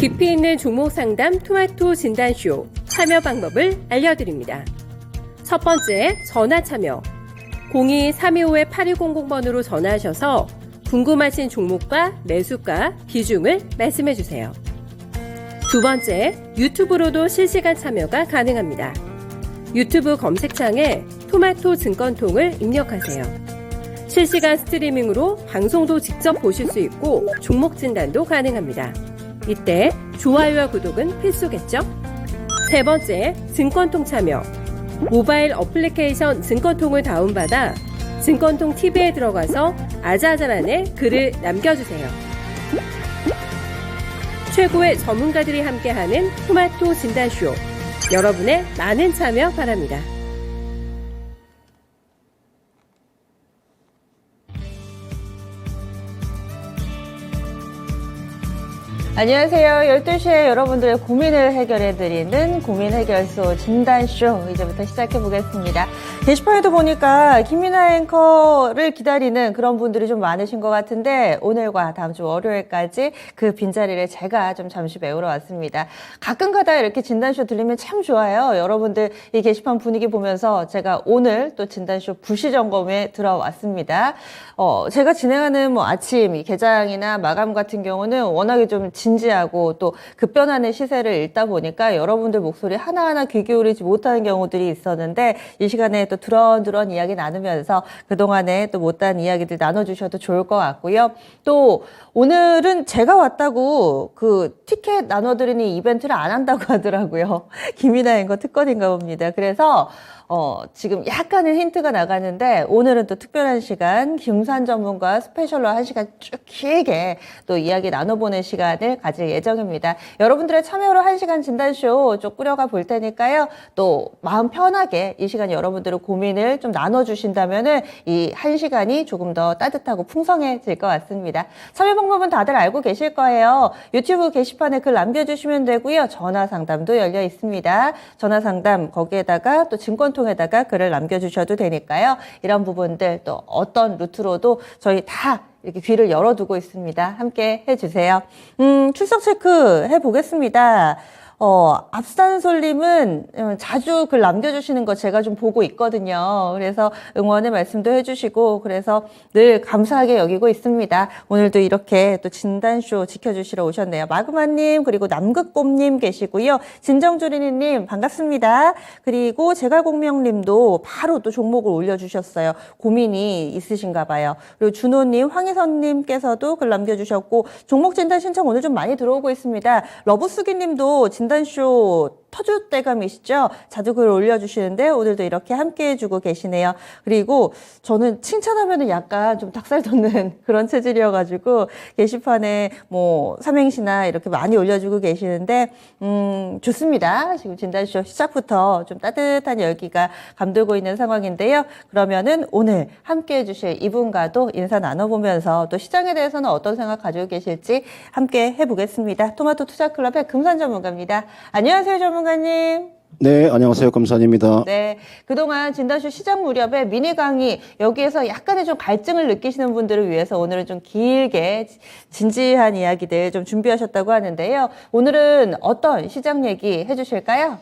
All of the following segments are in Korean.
깊이 있는 종목 상담 토마토 진단쇼 참여 방법을 알려드립니다. 첫 번째, 전화 참여. 02-325-8200번으로 전화하셔서 궁금하신 종목과 매수가, 비중을 말씀해주세요. 두 번째, 유튜브로도 실시간 참여가 가능합니다. 유튜브 검색창에 토마토 증권통을 입력하세요. 실시간 스트리밍으로 방송도 직접 보실 수 있고 종목 진단도 가능합니다. 이때 좋아요와 구독은 필수겠죠? 세 번째, 증권통 참여. 모바일 어플리케이션 증권통을 다운받아 증권통 TV에 들어가서 아자아자란에 글을 남겨주세요. 최고의 전문가들이 함께하는 토마토 진단쇼. 여러분의 많은 참여 바랍니다. 안녕하세요. 12시에 여러분들의 고민을 해결해드리는 고민해결소 진단쇼 이제부터 시작해보겠습니다. 게시판에도 보니까 김민아 앵커를 기다리는 그런 분들이 좀 많으신 것 같은데 오늘과 다음 주 월요일까지 그 빈자리를 제가 좀 잠시 메우러 왔습니다. 가끔가다 이렇게 진단쇼 들리면 참 좋아요. 여러분들 이 게시판 분위기 보면서 제가 오늘 또 진단쇼 부시점검에 들어왔습니다. 제가 진행하는 아침 이 개장이나 마감 같은 경우는 워낙에 좀 진지하고 또 급변하는 시세를 읽다 보니까 여러분들 목소리 하나하나 귀 기울이지 못하는 경우들이 있었는데 이 시간에 또 두런두런 이야기 나누면서 그동안에 또 못한 이야기들 나눠주셔도 좋을 것 같고요. 또 오늘은 제가 왔다고 그 티켓 나눠드리는 이벤트를 안 한다고 하더라고요. 김이나 앵커 특권인가 봅니다. 그래서 지금 약간의 힌트가 나가는데 오늘은 또 특별한 시간 김산 전문가 스페셜로 1시간 쭉 길게 또 이야기 나눠보는 시간을 가질 예정입니다. 여러분들의 참여로 1시간 진단쇼 쭉 꾸려가 볼 테니까요. 또 마음 편하게 이 시간 여러분들의 고민을 좀 나눠주신다면은 이 1시간이 조금 더 따뜻하고 풍성해질 것 같습니다. 참여 방법은 다들 알고 계실 거예요. 유튜브 게시판에 글 남겨주시면 되고요. 전화 상담도 열려 있습니다. 전화 상담 거기에다가 또 증권통에다가 글을 남겨주셔도 되니까요. 이런 부분들 또 어떤 루트로도 저희 다 이렇게 귀를 열어두고 있습니다. 함께 해주세요. 출석 체크 해보겠습니다. 앞산솔님은 자주 글 남겨주시는 거 제가 좀 보고 있거든요. 그래서 응원의 말씀도 해주시고 그래서 늘 감사하게 여기고 있습니다. 오늘도 이렇게 또 진단쇼 지켜주시러 오셨네요. 마그마님 그리고 남극곰님 계시고요. 진정조리님 반갑습니다. 그리고 제갈공명님도 바로 또 종목을 올려주셨어요. 고민이 있으신가 봐요. 그리고 준호님, 황희선님께서도 글 남겨주셨고 종목 진단 신청 오늘 좀 많이 들어오고 있습니다. 러브스기님도 진단쇼 터줏대감이시죠? 자주 글 올려주시는데 오늘도 이렇게 함께 해주고 계시네요. 그리고 저는 칭찬하면은 약간 좀 닭살 돋는 그런 체질이어가지고 게시판에 삼행시나 이렇게 많이 올려주고 계시는데 좋습니다. 지금 진단쇼 시작부터 좀 따뜻한 열기가 감돌고 있는 상황인데요. 그러면은 오늘 함께 해주실 이분과도 인사 나눠보면서 또 시장에 대해서는 어떤 생각 가지고 계실지 함께 해보겠습니다. 토마토 투자클럽의 금산 전문가입니다. 안녕하세요, 전문가님. 네, 안녕하세요. 금산입니다. 네, 그동안 진단쇼 시작 무렵에 미니 강의 여기에서 약간의 좀 갈증을 느끼시는 분들을 위해서 오늘은 좀 길게 진지한 이야기들 좀 준비하셨다고 하는데요. 오늘은 어떤 시장 얘기 해주실까요?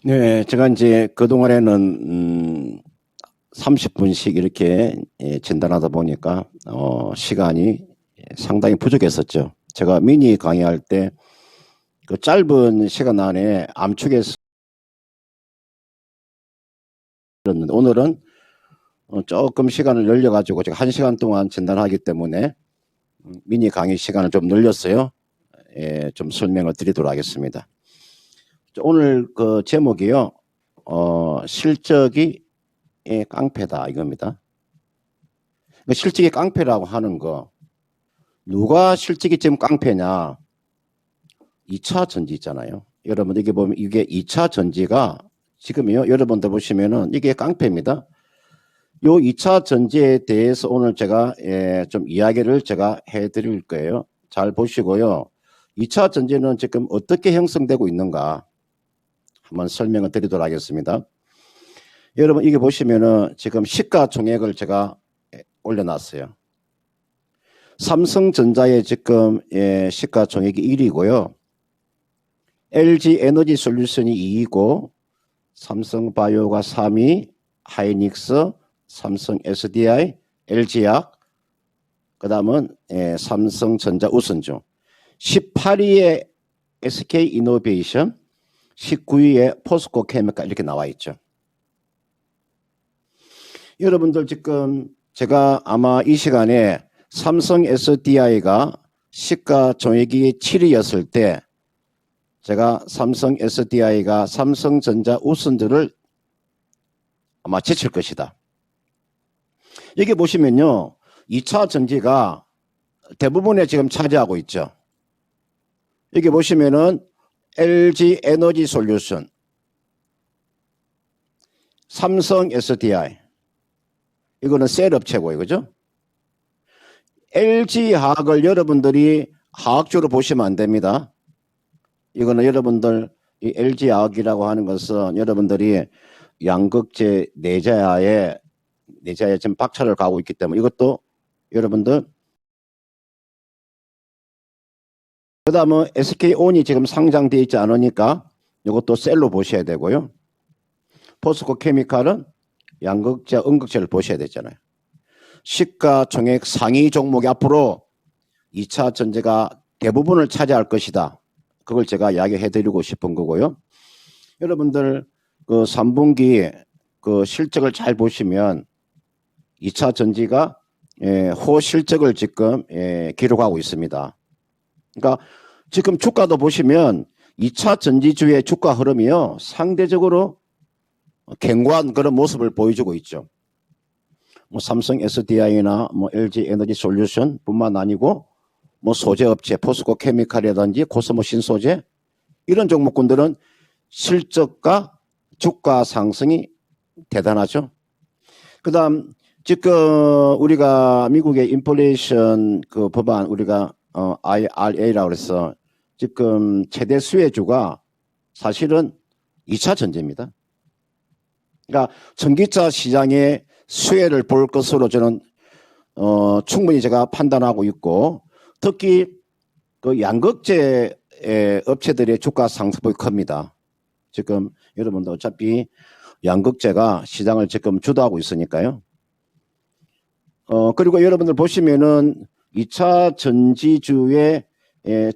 네, 제가 이제 그동안에는 30분씩 이렇게 진단하다 보니까 시간이 상당히 부족했었죠. 제가 미니 강의할 때 그 짧은 시간 안에 암축해서 오늘은 조금 시간을 늘려가지고 제가 1시간 동안 진단하기 때문에 미니 강의 시간을 좀 늘렸어요. 좀 설명을 드리도록 하겠습니다. 오늘 그 제목이요, 실적이 깡패다 이겁니다. 실적이 깡패라고 하는 거, 누가 실적이 지금 깡패냐? 2차 전지 있잖아요. 여러분 이게 보면 이게 2차 전지가 지금요. 여러분들 보시면은 이게 깡패입니다. 요 2차 전지에 대해서 오늘 제가 좀 이야기를 제가 해드릴 거예요. 잘 보시고요. 2차 전지는 지금 어떻게 형성되고 있는가 한번 설명을 드리도록 하겠습니다. 여러분 이게 보시면은 지금 시가총액을 제가 올려놨어요. 삼성전자의 지금 시가총액이 1위고요. LG 에너지 솔루션이 2위고 삼성바이오가 3위, 하이닉스, 삼성 SDI, LG약, 그 다음은 삼성전자 우선주, 18위에 SK이노베이션, 19위에 포스코 케미칼 이렇게 나와 있죠. 여러분들 지금 제가 아마 이 시간에 삼성 SDI가 시가총액이 7위였을 때 제가 삼성 SDI가 삼성전자 우선주를 아마 제칠 것이다. 여기 보시면요. 2차 전지가 대부분에 지금 차지하고 있죠. 여기 보시면은 LG 에너지 솔루션, 삼성 SDI, 이거는 셀 업체고요. 그죠? LG 화학을 여러분들이 화학주로 보시면 안 됩니다. 이거는 여러분들 이 LG 화학이라고 하는 것은 여러분들이 양극재 내자에 지금 박차를 가고 있기 때문에 이것도 여러분들 그 다음은 SK온이 지금 상장되어 있지 않으니까 이것도 셀로 보셔야 되고요. 포스코 케미칼은 양극재, 음극재를 보셔야 되잖아요. 시가총액 상위 종목이 앞으로 2차 전지가 대부분을 차지할 것이다. 그걸 제가 이야기해 드리고 싶은 거고요. 여러분들 그 3분기 그 실적을 잘 보시면 2차 전지가 호실적을 지금 기록하고 있습니다. 그러니까 지금 주가도 보시면 2차 전지주의 주가 흐름이요. 상대적으로 견고한 그런 모습을 보여주고 있죠. 뭐 삼성 SDI나 뭐 LG 에너지 솔루션 뿐만 아니고 뭐 소재업체, 포스코 케미칼이라든지 코스모 신소재 이런 종목군들은 실적과 주가 상승이 대단하죠. 그 다음 지금 우리가 미국의 인플레이션 그 법안 우리가 IRA라고 해서 지금 최대 수혜주가 사실은 2차 전지입니다. 그러니까 전기차 시장의 수혜를 볼 것으로 저는 충분히 제가 판단하고 있고 특히 그 양극재 업체들의 주가 상승폭이 큽니다. 지금 여러분들 어차피 양극재가 시장을 지금 주도하고 있으니까요. 그리고 여러분들 보시면은 2차 전지주의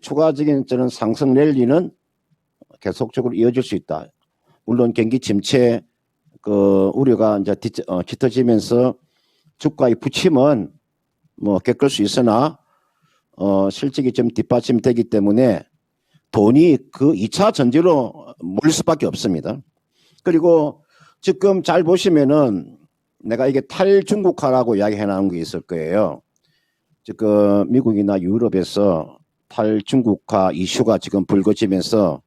추가적인 저는 상승 랠리는 계속적으로 이어질 수 있다. 물론 경기 침체 그 우려가 이제 짙어지면서 주가의 부침은 뭐 겪을 수 있으나 실적이 좀 뒷받침되기 때문에 돈이 그 2차 전지로 몰릴 수밖에 없습니다. 그리고 지금 잘 보시면은 내가 이게 탈중국화라고 이야기해 나온 게 있을 거예요. 지금 미국이나 유럽에서 탈중국화 이슈가 지금 불거지면서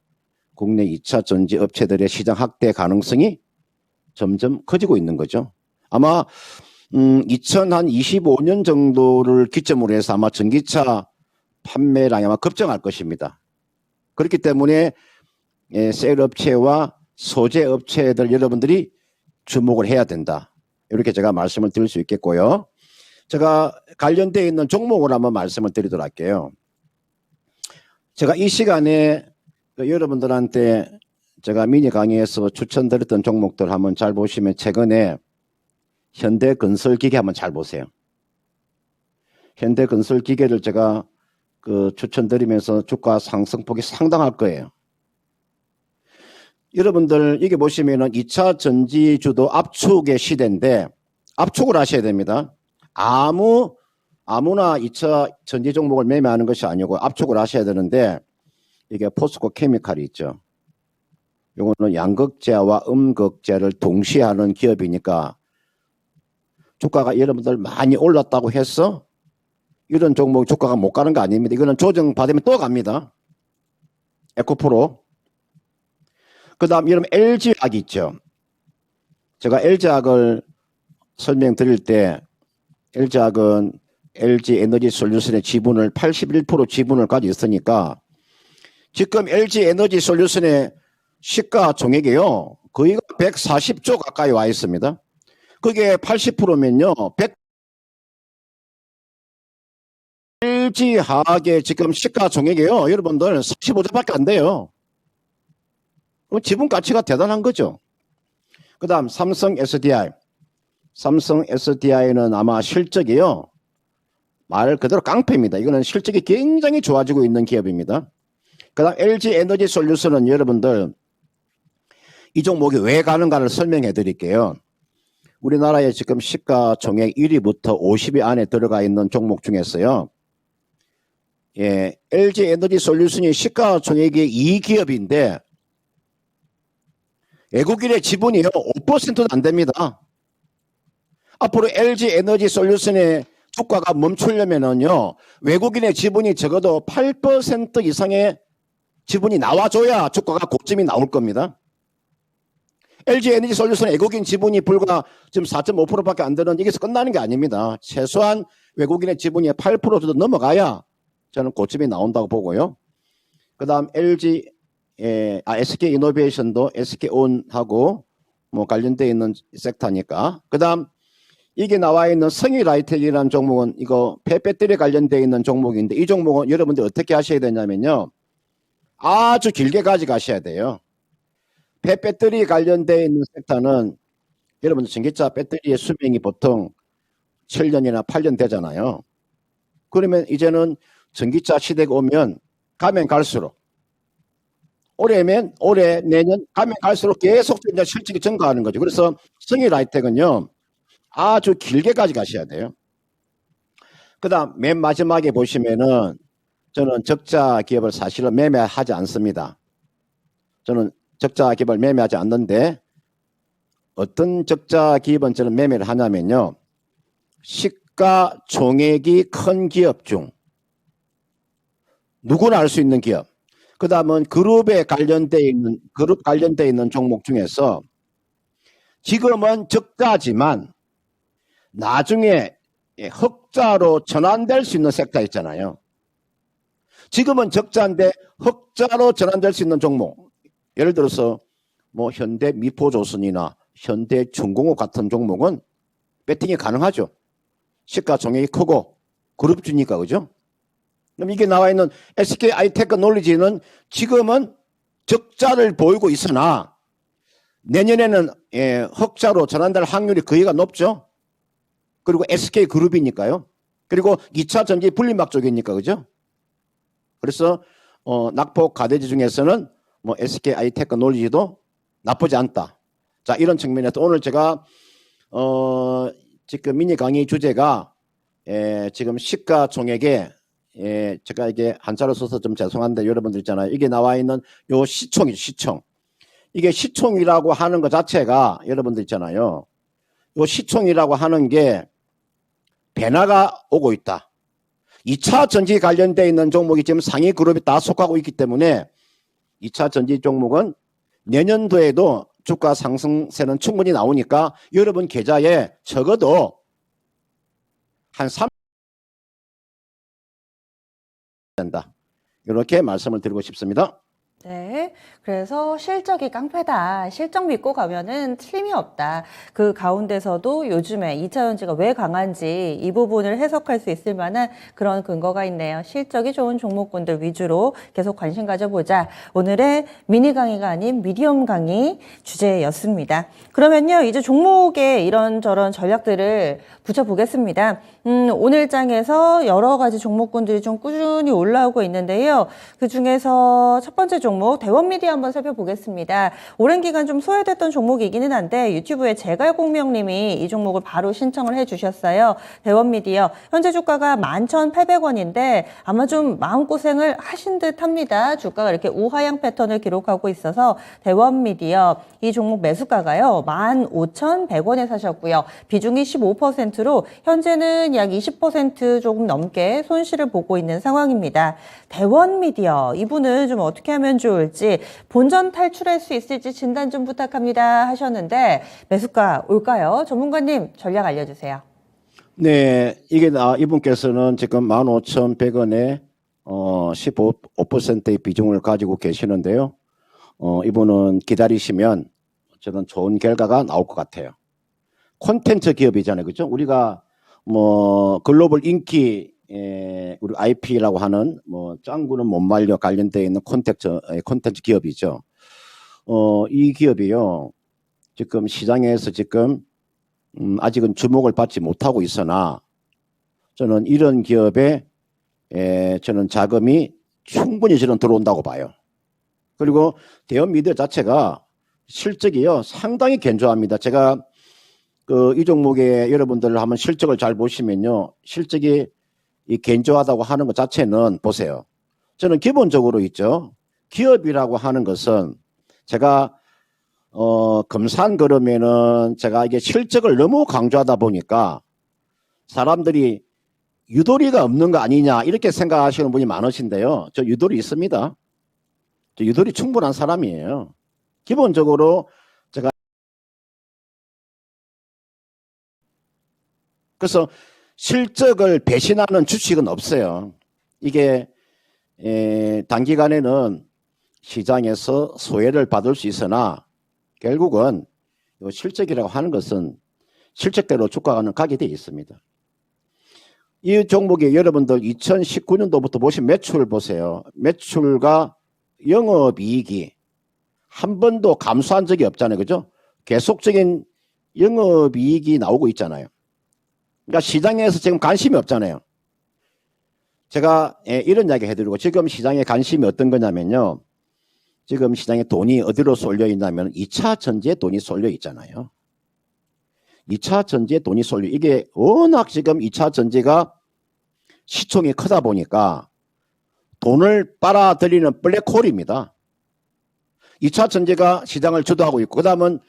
국내 2차 전지 업체들의 시장 확대 가능성이 점점 커지고 있는 거죠. 아마 2025년 정도를 기점으로 해서 아마 전기차 판매량이 아마 급증할 것입니다. 그렇기 때문에 셀 업체와 소재 업체들 여러분들이 주목을 해야 된다. 이렇게 제가 말씀을 드릴 수 있겠고요. 제가 관련되어 있는 종목을 한번 말씀을 드리도록 할게요. 제가 이 시간에 여러분들한테 제가 미니 강의에서 추천드렸던 종목들 한번 잘 보시면 최근에 현대건설기계 한번 잘 보세요. 현대건설기계를 제가 추천드리면서 주가 상승폭이 상당할 거예요. 여러분들 이게 보시면은 2차 전지주도 압축의 시대인데 압축을 하셔야 됩니다. 아무나 2차 전지 종목을 매매하는 것이 아니고 압축을 하셔야 되는데 이게 포스코 케미칼이 있죠. 요거는 양극재와 음극재를 동시에 하는 기업이니까 주가가 여러분들 많이 올랐다고 해서 이런 종목 주가가 못 가는 거 아닙니다. 이거는 조정 받으면 또 갑니다. 에코프로. 그 다음 여러분 LG화학이 있죠. 제가 LG화학을 설명드릴 때 LG화학은 LG 에너지 솔루션의 지분을 81% 지분을 가지고 있으니까 지금 LG 에너지 솔루션의 시가총액이요. 거의가 140조 가까이 와 있습니다. 그게 80%면요. LG화학의 지금 시가총액이요. 여러분들 45조밖에 안 돼요. 지분 가치가 대단한 거죠. 그 다음 삼성 SDI. 삼성 SDI는 아마 실적이요. 말 그대로 깡패입니다. 이거는 실적이 굉장히 좋아지고 있는 기업입니다. 그 다음 LG 에너지 솔루션은 여러분들 이 종목이 왜 가는가를 설명해 드릴게요. 우리나라에 지금 시가총액 1위부터 50위 안에 들어가 있는 종목 중에서요. 예, LG 에너지 솔루션이 시가총액이 2기업인데 외국인의 지분이요 5%도 안 됩니다. 앞으로 LG 에너지 솔루션의 주가가 멈추려면은요 외국인의 지분이 적어도 8% 이상의 지분이 나와줘야 주가가 고점이 나올 겁니다. LG 에너지 솔루션 외국인 지분이 불과 지금 4.5%밖에 안 되는 여기서 끝나는 게 아닙니다. 최소한 외국인의 지분이 8% 정도 넘어가야 저는 고점이 나온다고 보고요. 그 다음 SK 이노베이션도 SK온하고 뭐 관련되어 있는 섹터니까. 그 다음 이게 나와 있는 성희라이텍이라는 종목은 이거 폐배터리 관련되어 있는 종목인데 이 종목은 여러분들 어떻게 하셔야 되냐면요. 아주 길게 가져가셔야 돼요. 폐배터리 관련되어 있는 섹터는 여러분들 전기차 배터리의 수명이 보통 7년이나 8년 되잖아요. 그러면 이제는 전기차 시대가 오면 가면 갈수록 올해면 올해 내년 가면 갈수록 계속 이제 실적이 증가하는 거죠. 그래서 성희라이텍은요 아주 길게 가져가셔야 돼요. 그 다음 맨 마지막에 보시면은 저는 적자 기업을 사실은 매매하지 않습니다. 저는 적자 기업을 매매하지 않는데 어떤 적자 기업은 저는 매매를 하냐면요. 시가총액이 큰 기업 중 누구나 알 수 있는 기업. 그 다음은 그룹 관련되어 있는 종목 중에서 지금은 적자지만 나중에 흑자로 전환될 수 있는 섹터 있잖아요. 지금은 적자인데 흑자로 전환될 수 있는 종목. 예를 들어서 뭐 현대 미포조선이나 현대 중공업 같은 종목은 배팅이 가능하죠. 시가총액이 크고 그룹주니까 그죠? 그럼 이게 나와 있는 SK 아이테크놀리지는 지금은 적자를 보이고 있으나 내년에는 흑자로 전환될 확률이 거의가 높죠. 그리고 SK 그룹이니까요. 그리고 2차 전지 분리막 쪽이니까 그죠? 그래서 낙폭 가대지 중에서는 뭐 SK 아이테크놀리지도 나쁘지 않다. 자, 이런 측면에서 오늘 제가 지금 미니 강의 주제가 지금 시가총액에 제가 이게 한자로 써서 좀 죄송한데 여러분들 있잖아요. 이게 나와 있는 요 시총이죠, 시총. 이게 시총이라고 하는 것 자체가 여러분들 있잖아요. 요 시총이라고 하는 게 변화가 오고 있다. 2차 전지 관련되어 있는 종목이 지금 상위 그룹에 다 속하고 있기 때문에 2차 전지 종목은 내년도에도 주가 상승세는 충분히 나오니까 여러분 계좌에 적어도 한 3 된다. 이렇게 말씀을 드리고 싶습니다. 네. 그래서 실적이 깡패다. 실적 믿고 가면은 틀림이 없다. 그 가운데서도 요즘에 2차전지가 왜 강한지 이 부분을 해석할 수 있을 만한 그런 근거가 있네요. 실적이 좋은 종목군들 위주로 계속 관심 가져보자. 오늘의 미니 강의가 아닌 미디엄 강의 주제였습니다. 그러면요, 이제 종목의 이런저런 전략들을 붙여보겠습니다. 오늘 장에서 여러 가지 종목군들이 좀 꾸준히 올라오고 있는데요. 그 중에서 첫 번째 종목 대원미디어 한번 살펴보겠습니다. 오랜 기간 좀 소외됐던 종목이기는 한데 유튜브에 제갈공명님이 이 종목을 바로 신청을 해주셨어요. 대원미디어 현재 주가가 11,800원인데 아마 좀 마음고생을 하신 듯합니다. 주가가 이렇게 우하향 패턴을 기록하고 있어서 대원미디어 이 종목 매수가가요 15,100원에 사셨고요. 비중이 15%로 현재는 약 20% 조금 넘게 손실을 보고 있는 상황입니다. 대원미디어 이분은 좀 어떻게 하면 좋을지 본전 탈출할 수 있을지 진단 좀 부탁합니다 하셨는데 매수가 올까요? 전문가님 전략 알려주세요. 네, 이게 이분께서는 지금 15,100원에 15%의 비중을 가지고 계시는데요. 이분은 기다리시면 저는 좋은 결과가 나올 것 같아요. 콘텐츠 기업이잖아요, 그죠? 우리가 뭐 글로벌 인기 우리 IP라고 하는 뭐 짱구는 못 말려 관련되어 있는 콘텐츠 기업이죠. 이 기업이요. 지금 시장에서 지금 아직은 주목을 받지 못하고 있으나 저는 이런 기업에 저는 자금이 충분히 저는 들어온다고 봐요. 그리고 대형 미디어 자체가 실적이요 상당히 견조합니다. 제가 이 종목에 여러분들 한번 실적을 잘 보시면요, 실적이 이 견조하다고 하는 것 자체는 보세요. 저는 기본적으로 있죠. 기업이라고 하는 것은 제가 금산 그러면은 제가 이게 실적을 너무 강조하다 보니까 사람들이 유도리가 없는 거 아니냐 이렇게 생각하시는 분이 많으신데요. 저 유도리 있습니다. 저 유도리 충분한 사람이에요. 기본적으로 제가 그래서 실적을 배신하는 주식은 없어요. 이게 단기간에는 시장에서 소외를 받을 수 있으나 결국은 실적이라고 하는 것은 실적대로 주가가 가게 되어 있습니다. 이 종목이 여러분들 2019년도부터 보시면 매출 보세요. 매출과 영업이익이 한 번도 감소한 적이 없잖아요. 그죠? 계속적인 영업이익이 나오고 있잖아요. 그러니까 시장에서 지금 관심이 없잖아요. 제가 이런 이야기 해드리고 지금 시장에 관심이 어떤 거냐면요. 지금 시장에 돈이 어디로 쏠려 있냐면 2차 전지에 돈이 쏠려 있잖아요. 2차 전지에 돈이 쏠려 이게 워낙 지금 2차 전지가 시총이 크다 보니까 돈을 빨아들이는 블랙홀입니다. 2차 전지가 시장을 주도하고 있고 그 다음은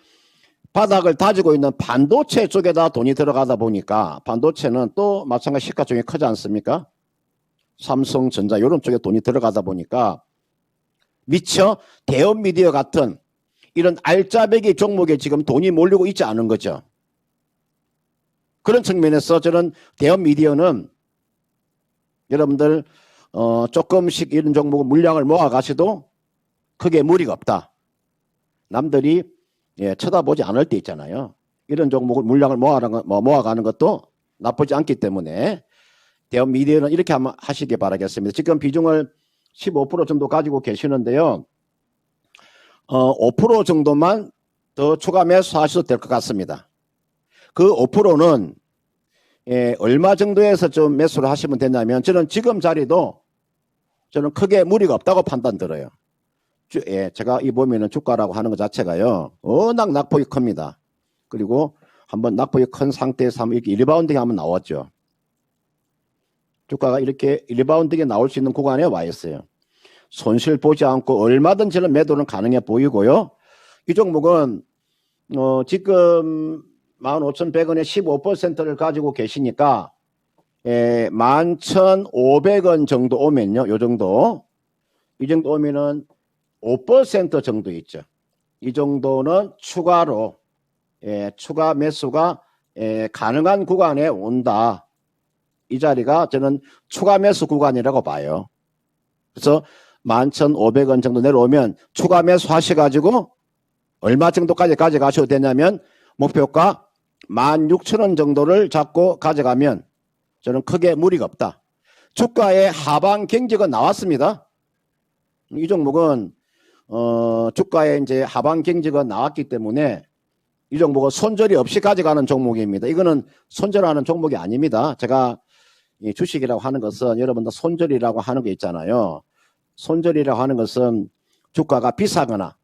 바닥을 다지고 있는 반도체 쪽에다 돈이 들어가다 보니까 반도체는 또 마찬가지 시가총이 크지 않습니까? 삼성전자 이런 쪽에 돈이 들어가다 보니까 미처 대형 미디어 같은 이런 알짜배기 종목에 지금 돈이 몰리고 있지 않은 거죠. 그런 측면에서 저는 대형 미디어는 여러분들 조금씩 이런 종목 물량을 모아가셔도 크게 무리가 없다. 남들이 쳐다보지 않을 때 있잖아요. 이런 종목을 물량을 모아가는 것도 나쁘지 않기 때문에 대형 미디어는 이렇게 한번 하시기 바라겠습니다. 지금 비중을 15% 정도 가지고 계시는데요. 5% 정도만 더 추가 매수하셔도 될 것 같습니다. 그 5%는 얼마 정도에서 좀 매수를 하시면 되냐면 저는 지금 자리도 저는 크게 무리가 없다고 판단 들어요. 제가 이 보면은 주가라고 하는 것 자체가요. 워낙 낙폭이 큽니다. 그리고 한번 낙폭이 큰 상태에서 한번 이렇게 리바운딩이 한번 나왔죠. 주가가 이렇게 리바운딩이 나올 수 있는 구간에 와 있어요. 손실 보지 않고 얼마든지 매도는 가능해 보이고요. 이 종목은 지금 15,100원에 15%를 가지고 계시니까 11,500원 정도 오면요. 요 정도. 이 정도 오면은 5% 정도 있죠. 이 정도는 추가로 추가 매수가 가능한 구간에 온다. 이 자리가 저는 추가 매수 구간이라고 봐요. 그래서 11,500원 정도 내려오면 추가 매수 하셔가지고 얼마 정도까지 가져가셔도 되냐면 목표가 16,000원 정도를 잡고 가져가면 저는 크게 무리가 없다. 주가의 하방 경직은 나왔습니다. 이 종목은 주가에 이제 하방 경직은 나왔기 때문에 이 종목은 손절이 없이 가져가는 종목입니다. 이거는 손절하는 종목이 아닙니다. 제가 이 주식이라고 하는 것은 여러분들 손절이라고 하는 게 있잖아요. 손절이라고 하는 것은 주가가 비싸거나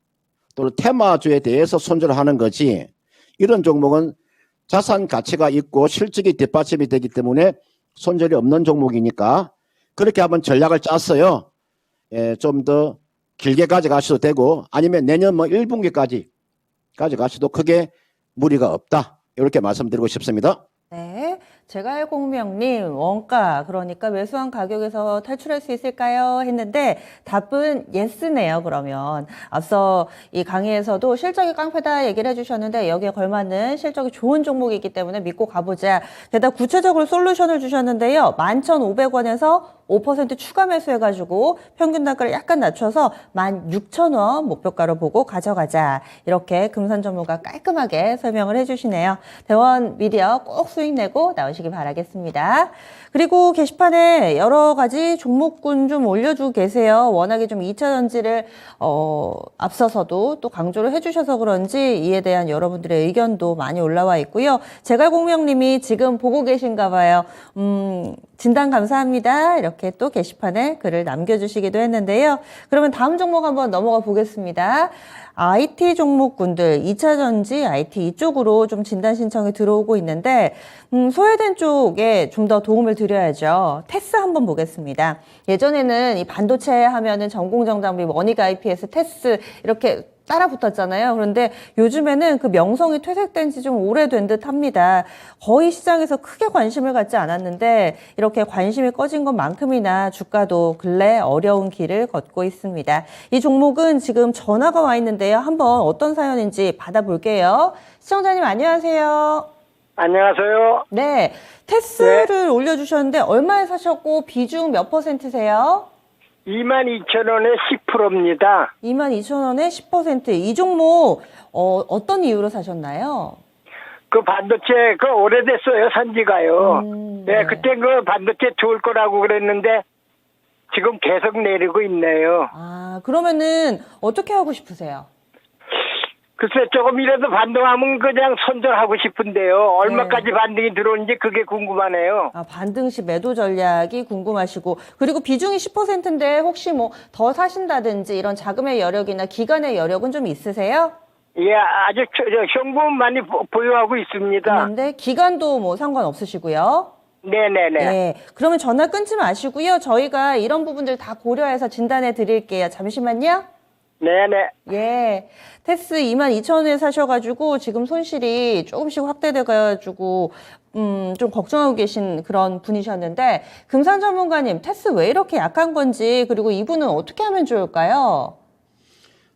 또는 테마주에 대해서 손절을 하는 거지 이런 종목은 자산 가치가 있고 실적이 뒷받침이 되기 때문에 손절이 없는 종목이니까 그렇게 한번 전략을 짰어요. 좀 더 길게 가져가셔도 되고 아니면 내년 1분기까지 가져가셔도 크게 무리가 없다. 이렇게 말씀드리고 싶습니다. 네, 제갈공명님 원가 그러니까 매수한 가격에서 탈출할 수 있을까요? 했는데 답은 예스네요. 그러면 앞서 이 강의에서도 실적이 깡패다 얘기를 해주셨는데 여기에 걸맞는 실적이 좋은 종목이기 때문에 믿고 가보자. 게다가 구체적으로 솔루션을 주셨는데요. 11,500원에서 5% 추가 매수해가지고 평균 단가를 약간 낮춰서 16,000원 목표가로 보고 가져가자. 이렇게 금산 전문가 깔끔하게 설명을 해주시네요. 대원 미디어 꼭 수익 내고 나오시기 바라겠습니다. 그리고 게시판에 여러 가지 종목군 좀 올려주고 계세요. 워낙에 좀 2차 전지를 앞서서도 또 강조를 해주셔서 그런지 이에 대한 여러분들의 의견도 많이 올라와 있고요. 제갈공명님이 지금 보고 계신가 봐요. 진단 감사합니다. 이렇게 또 게시판에 글을 남겨주시기도 했는데요. 그러면 다음 종목 한번 넘어가 보겠습니다. IT 종목군들, 2차 전지 IT 이쪽으로 좀 진단 신청이 들어오고 있는데 소외된 쪽에 좀 더 도움을 드려야죠. 테스 한번 보겠습니다. 예전에는 이 반도체 하면은 전공정장비, 머니가 IPS, 테스 이렇게 따라 붙었잖아요. 그런데 요즘에는 그 명성이 퇴색된 지 좀 오래된 듯 합니다. 거의 시장에서 크게 관심을 갖지 않았는데 이렇게 관심이 꺼진 것만큼이나 주가도 근래 어려운 길을 걷고 있습니다. 이 종목은 지금 전화가 와 있는데요. 한번 어떤 사연인지 받아볼게요. 시청자님 안녕하세요. 안녕하세요. 네, 테스를 올려주셨는데 얼마에 사셨고 비중 몇 %세요? 22,000원에 10%입니다. 22,000원에 10%. 이 종목 어떤 이유로 사셨나요? 그 반도체 그 오래됐어요, 산지가요. 네. 그때 그 반도체 좋을 거라고 그랬는데 지금 계속 내리고 있네요. 아, 그러면은 어떻게 하고 싶으세요? 글쎄 조금이라도 반등하면 그냥 선전하고 싶은데요. 얼마까지 반등이 들어오는지 그게 궁금하네요. 아, 반등 시 매도 전략이 궁금하시고, 그리고 비중이 10%인데 혹시 뭐 더 사신다든지 이런 자금의 여력이나 기간의 여력은 좀 있으세요? 예, 아주 현금 많이 보유하고 있습니다. 그런데 기간도 뭐 상관없으시고요. 네네네. 네, 그러면 전화 끊지 마시고요. 저희가 이런 부분들 다 고려해서 진단해 드릴게요. 잠시만요. 네네. 예, 테스 22,000원에 사셔가지고 지금 손실이 조금씩 확대돼가지고 좀 걱정하고 계신 그런 분이셨는데 금산 전문가님, 테스 왜 이렇게 약한 건지 그리고 이분은 어떻게 하면 좋을까요?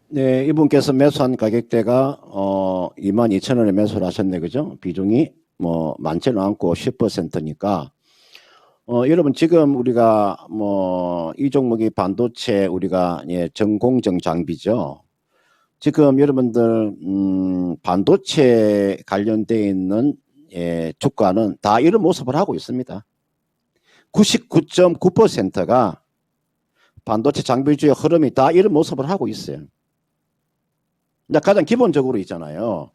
네, 이분께서 매수한 가격대가 22,000원에 매수를 하셨네, 그죠? 비중이 뭐 많지는 않고 10%니까 여러분 지금 우리가 뭐 이 종목이 반도체 우리가 전공정 장비죠. 지금 여러분들 반도체 관련되어 있는 주가는 다 이런 모습을 하고 있습니다. 99.9%가 반도체 장비주의 흐름이 다 이런 모습을 하고 있어요. 가장 기본적으로 있잖아요.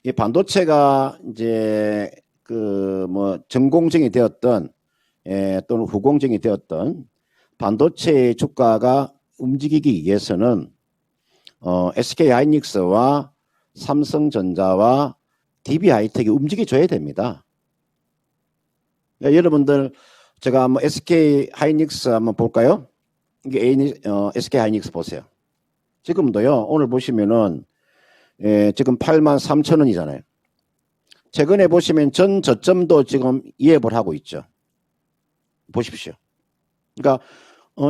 이 반도체가 이제 그 뭐 전공정이 되었던 또는 후공정이 되었던 반도체의 주가가 움직이기 위해서는 SK하이닉스와 삼성전자와 DB하이텍이 움직여줘야 됩니다. 여러분들 제가 한번 SK하이닉스 한번 볼까요? 이게 SK하이닉스 보세요. 지금도요. 오늘 보시면은 지금 83,000원이잖아요. 최근에 보시면 전 저점도 지금 이해를 하고 있죠. 보십시오. 그러니까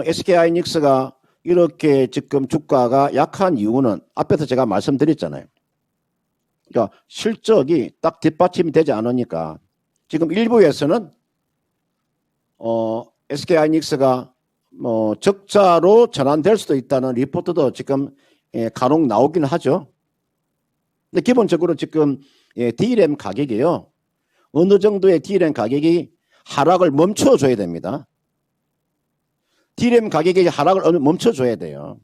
SK하이닉스가 이렇게 지금 주가가 약한 이유는 앞에서 제가 말씀드렸잖아요. 그러니까 실적이 딱 뒷받침이 되지 않으니까 지금 일부에서는 SK하이닉스가 뭐 적자로 전환될 수도 있다는 리포트도 지금 간혹 나오긴 하죠. 근데 기본적으로 지금 D램 가격이요. 어느 정도의 D램 가격이 하락을 멈춰줘야 됩니다. D램 가격의 하락을 멈춰줘야 돼요.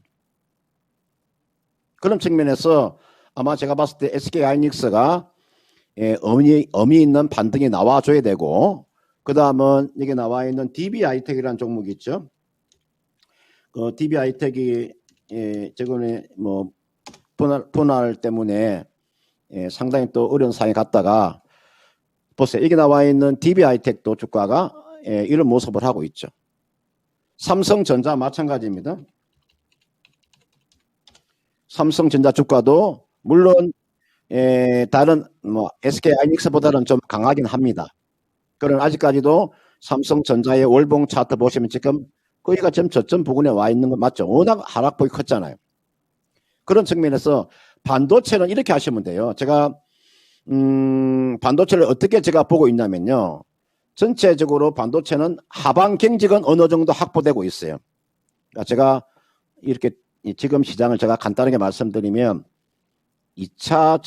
그런 측면에서 아마 제가 봤을 때 SK하이닉스가 의미 있는 반등이 나와줘야 되고, 그 다음은 여기 나와 있는 DB하이텍이라는 종목이 있죠. 그 DB하이텍이 최근에 뭐 분할 때문에 상당히 또 어려운 상황에 갔다가 보세요. 여기 나와 있는 DB하이텍도 주가가 이런 모습을 하고 있죠. 삼성전자 마찬가지입니다. 삼성전자 주가도 물론 다른 뭐 SK하이닉스보다는 좀 강하긴 합니다. 그러나 아직까지도 삼성전자의 월봉 차트 보시면 지금 거기가 지금 저점 부근에 와 있는 거 맞죠? 워낙 하락폭이 컸잖아요. 그런 측면에서 반도체는 이렇게 하시면 돼요. 제가 반도체를 어떻게 제가 보고 있냐면요. 전체적으로 반도체는 하방 경직은 어느 정도 확보되고 있어요. 그러니까 제가 이렇게 지금 시장을 제가 간단하게 말씀드리면 2차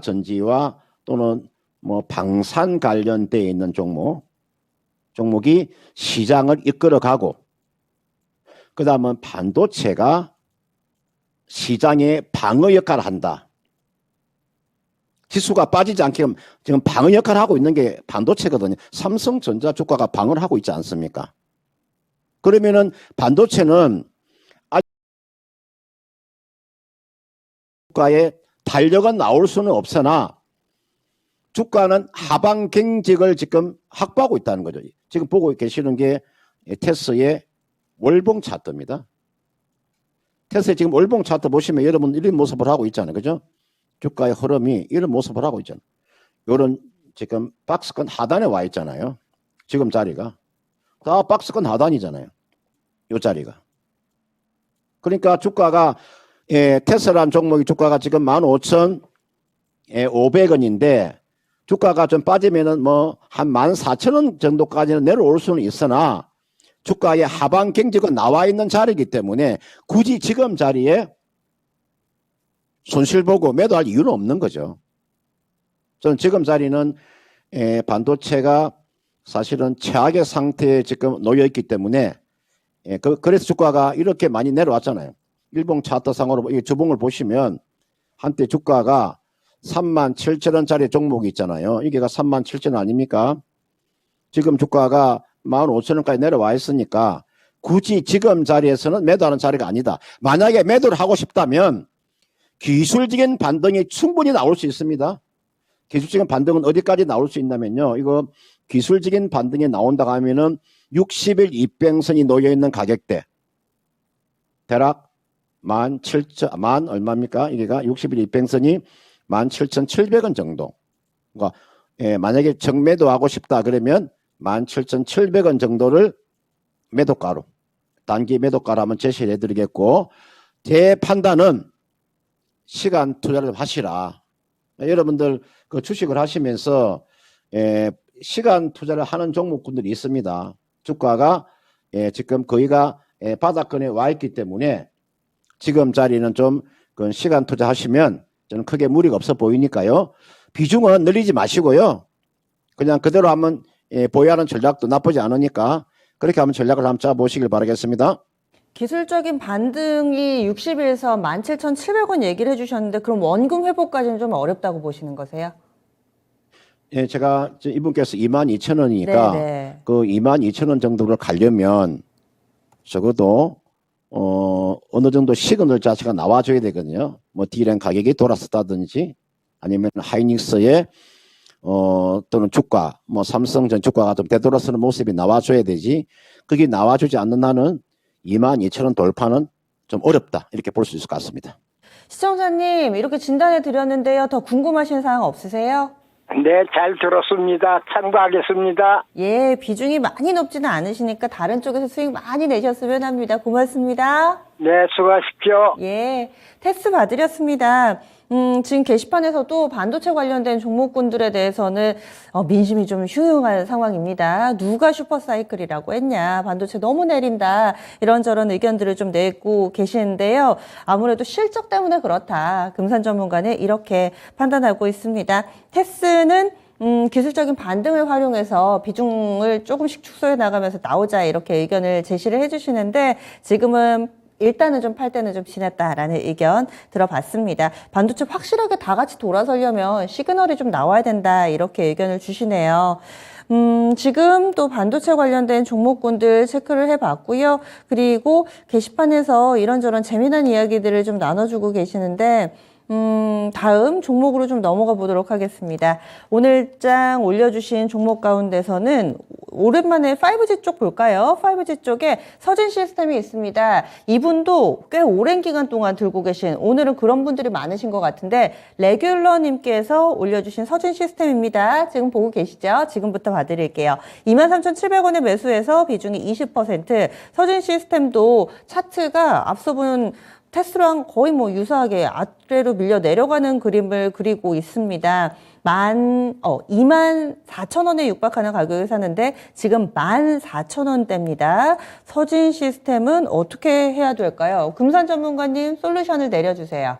전지와 또는 뭐 방산 관련되어 있는 종목이 시장을 이끌어가고, 그 다음은 반도체가 시장의 방어 역할을 한다. 지수가 빠지지 않게 지금 방어 역할을 하고 있는 게 반도체거든요. 삼성전자 주가가 방어를 하고 있지 않습니까? 그러면은 반도체는 주가의 탄력은 나올 수는 없으나 주가는 하방 경직을 지금 확보하고 있다는 거죠. 지금 보고 계시는 게 테스의 월봉 차트입니다. 테스의 지금 월봉 차트 보시면 여러분 이런 모습을 하고 있잖아요. 그죠? 주가의 흐름이 이런 모습을 하고 있잖아요. 이런 지금 박스권 하단에 와 있잖아요. 지금 자리가. 다 박스권 하단이잖아요. 이 자리가. 그러니까 주가가 테스라는 종목이 주가가 지금 15,500원인데 주가가 좀 빠지면은 뭐 한 14,000원 정도까지는 내려올 수는 있으나 주가의 하방 경직은 나와 있는 자리이기 때문에 굳이 지금 자리에 손실 보고 매도할 이유는 없는 거죠. 저는 지금 자리는 반도체가 사실은 최악의 상태에 지금 놓여 있기 때문에 그래서 주가가 이렇게 많이 내려왔잖아요. 일봉 차트상으로 이 주봉을 보시면 한때 주가가 37,000원짜리 종목이 있잖아요. 이게가 37,000원 아닙니까? 지금 주가가 15,000원까지 내려와 있으니까 굳이 지금 자리에서는 매도하는 자리가 아니다. 만약에 매도를 하고 싶다면 기술적인 반등이 충분히 나올 수 있습니다. 기술적인 반등은 어디까지 나올 수 있냐면요. 이거 기술적인 반등이 나온다고 하면은 60일 이평선이 놓여있는 가격대. 대략 만 얼마입니까? 이게가 60일 이평선이 17,700원 정도. 그러니까 만약에 정매도하고 싶다 그러면 17,700원 정도를 매도가로, 단기 매도가로 한번 제시를 해드리겠고, 제 판단은 시간 투자를 좀 하시라. 여러분들 그 주식을 하시면서 시간 투자를 하는 종목군들이 있습니다. 주가가 지금 거의가 바닥권에 와 있기 때문에 지금 자리는 좀 그 시간 투자하시면 저는 크게 무리가 없어 보이니까요. 비중은 늘리지 마시고요. 그냥 그대로 한번 보유하는 전략도 나쁘지 않으니까 그렇게 한번 전략을 한번 짜보시길 바라겠습니다. 기술적인 반등이 60일선 17,700원 얘기를 해주셨는데 그럼 원금 회복까지는 좀 어렵다고 보시는 거세요? 예, 제가 이분께서 22,000원이니까 그 22,000원 정도를 가려면 적어도 어느 정도 시그널 자체가 나와줘야 되거든요. 뭐 D램 가격이 돌았었다든지 아니면 하이닉스의 또는 주가, 뭐 삼성전 주가가 좀 되돌아서는 모습이 나와줘야 되지. 그게 나와주지 않는 한은 22,000원 돌파는 좀 어렵다 이렇게 볼 수 있을 것 같습니다. 시청자님 이렇게 진단해 드렸는데요. 더 궁금하신 사항 없으세요? 네, 잘 들었습니다. 참고하겠습니다. 예, 비중이 많이 높지는 않으시니까 다른 쪽에서 수익 많이 내셨으면 합니다. 고맙습니다. 네, 수고하십시오. 예, 테스트 봐드렸습니다. 지금 게시판에서도 반도체 관련된 종목군들에 대해서는 민심이 좀 흉흉한 상황입니다. 누가 슈퍼사이클이라고 했냐, 반도체 너무 내린다, 이런저런 의견들을 좀 내고 계시는데요. 아무래도 실적 때문에 그렇다, 금산 전문가는 이렇게 판단하고 있습니다. 테스는 기술적인 반등을 활용해서 비중을 조금씩 축소해 나가면서 나오자 이렇게 의견을 제시를 해주시는데 지금은 일단은 좀 팔 때는 좀 지났다라는 의견 들어봤습니다. 반도체 확실하게 다 같이 돌아서려면 시그널이 좀 나와야 된다 이렇게 의견을 주시네요. 지금 또 반도체 관련된 종목군들 체크를 해봤고요. 그리고 게시판에서 이런저런 재미난 이야기들을 좀 나눠주고 계시는데 다음 종목으로 좀 넘어가 보도록 하겠습니다. 오늘장 올려주신 종목 가운데서는 오랜만에 5G 쪽 볼까요? 5G 쪽에 서진 시스템이 있습니다. 이분도 꽤 오랜 기간 동안 들고 계신, 오늘은 그런 분들이 많으신 것 같은데 레귤러님께서 올려주신 서진 시스템입니다. 지금 보고 계시죠? 지금부터 봐드릴게요. 23,700원에 매수해서 비중이 20%. 서진 시스템도 차트가 앞서 본 테스랑 거의 뭐 유사하게 아래로 밀려 내려가는 그림을 그리고 있습니다. 24,000원에 육박하는 가격에 사는데 지금 14,000원대입니다. 서진 시스템은 어떻게 해야 될까요? 금산 전문가님 솔루션을 내려주세요.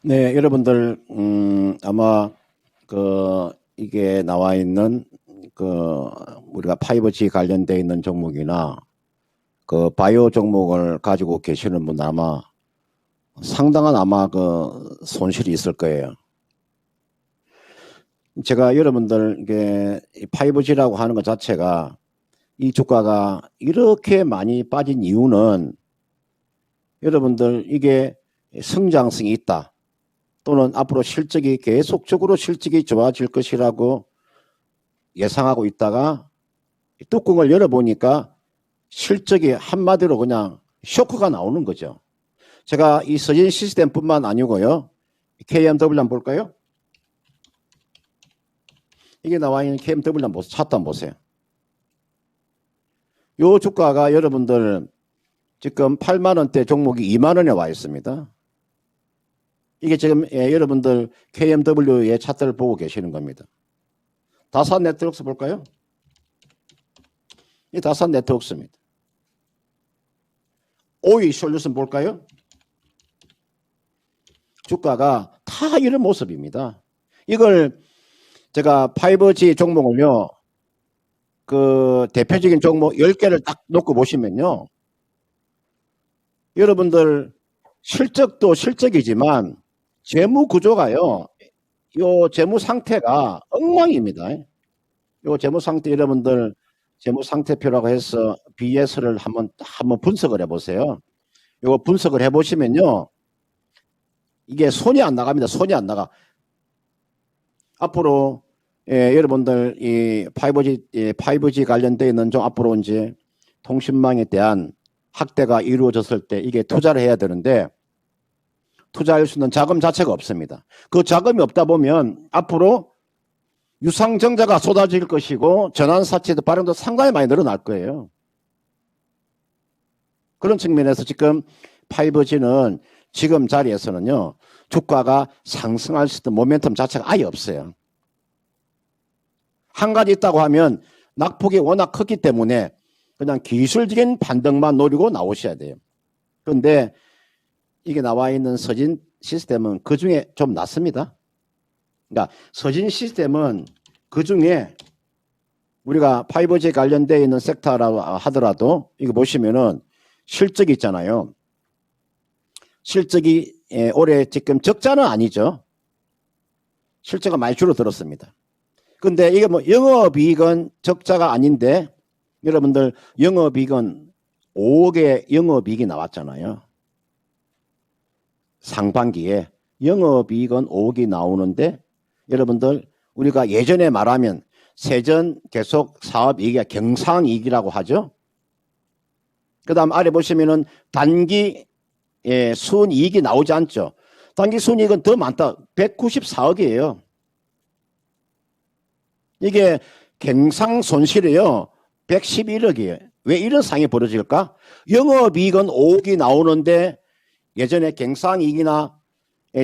네, 여러분들 아마 이게 나와 있는 우리가 5G 관련돼 있는 종목이나 바이오 종목을 가지고 계시는 분 아마 상당한 손실이 있을 거예요. 제가 여러분들 이게 5G라고 하는 것 자체가 이 주가가 이렇게 많이 빠진 이유는 여러분들 이게 성장성이 있다. 또는 앞으로 계속적으로 실적이 좋아질 것이라고 예상하고 있다가 뚜껑을 열어보니까 실적이 한마디로 그냥 쇼크가 나오는 거죠. 제가 이 서진 시스템뿐만 아니고요. KMW 한번 볼까요? 이게 나와 있는 KMW 한번 차트 한번 보세요. 요 주가가 여러분들 지금 8만 원대 종목이 2만 원에 와 있습니다. 이게 지금 여러분들 KMW의 차트를 보고 계시는 겁니다. 다산 네트워크스 볼까요? 이 다산 네트워크스입니다. 오이 솔루션 볼까요? 주가가 다 이런 모습입니다. 이걸 제가 5G 종목을요, 대표적인 종목 10개를 딱 놓고 보시면요. 여러분들 실적도 실적이지만 재무 구조가요, 요 재무 상태가 엉망입니다. 요 재무 상태 여러분들 재무 상태표라고 해서 BS를 한번 분석을 해보세요. 요거 분석을 해보시면요. 이게 손이 안 나갑니다. 손이 안 나가. 앞으로 여러분들 이 5G 관련되어 있는 좀 앞으로 이제 통신망에 대한 확대가 이루어졌을 때 이게 투자를 해야 되는데 투자할 수 있는 자금 자체가 없습니다. 그 자금이 없다 보면 앞으로 유상증자가 쏟아질 것이고 전환사채도 발행도 상당히 많이 늘어날 거예요. 그런 측면에서 지금 5G는 지금 자리에서는요. 주가가 상승할 수 있는 모멘텀 자체가 아예 없어요. 한 가지 있다고 하면 낙폭이 워낙 컸기 때문에 그냥 기술적인 반등만 노리고 나오셔야 돼요. 그런데 이게 나와 있는 서진 시스템은 그 중에 좀 낫습니다. 그러니까 서진 시스템은 그 중에 우리가 5G 관련되어 있는 섹터라고 하더라도 이거 보시면은 실적이 있잖아요. 실적이 올해 지금 적자는 아니죠. 실적가 많이 줄어들었습니다. 근데 이게 뭐 영업이익은 적자가 아닌데 여러분들 영업이익은 5억의 영업이익이 나왔잖아요. 상반기에 영업이익은 5억이 나오는데 여러분들 우리가 예전에 말하면 세전 계속 사업이익이 경상이익이라고 하죠. 그 다음 아래 보시면은 단기 순이익이 나오지 않죠. 단기 순이익은 더 많다. 194억이에요. 이게 경상 손실이요. 111억이에요. 왜 이런 상황이 벌어질까? 영업이익은 5억이 나오는데 예전에 경상이익이나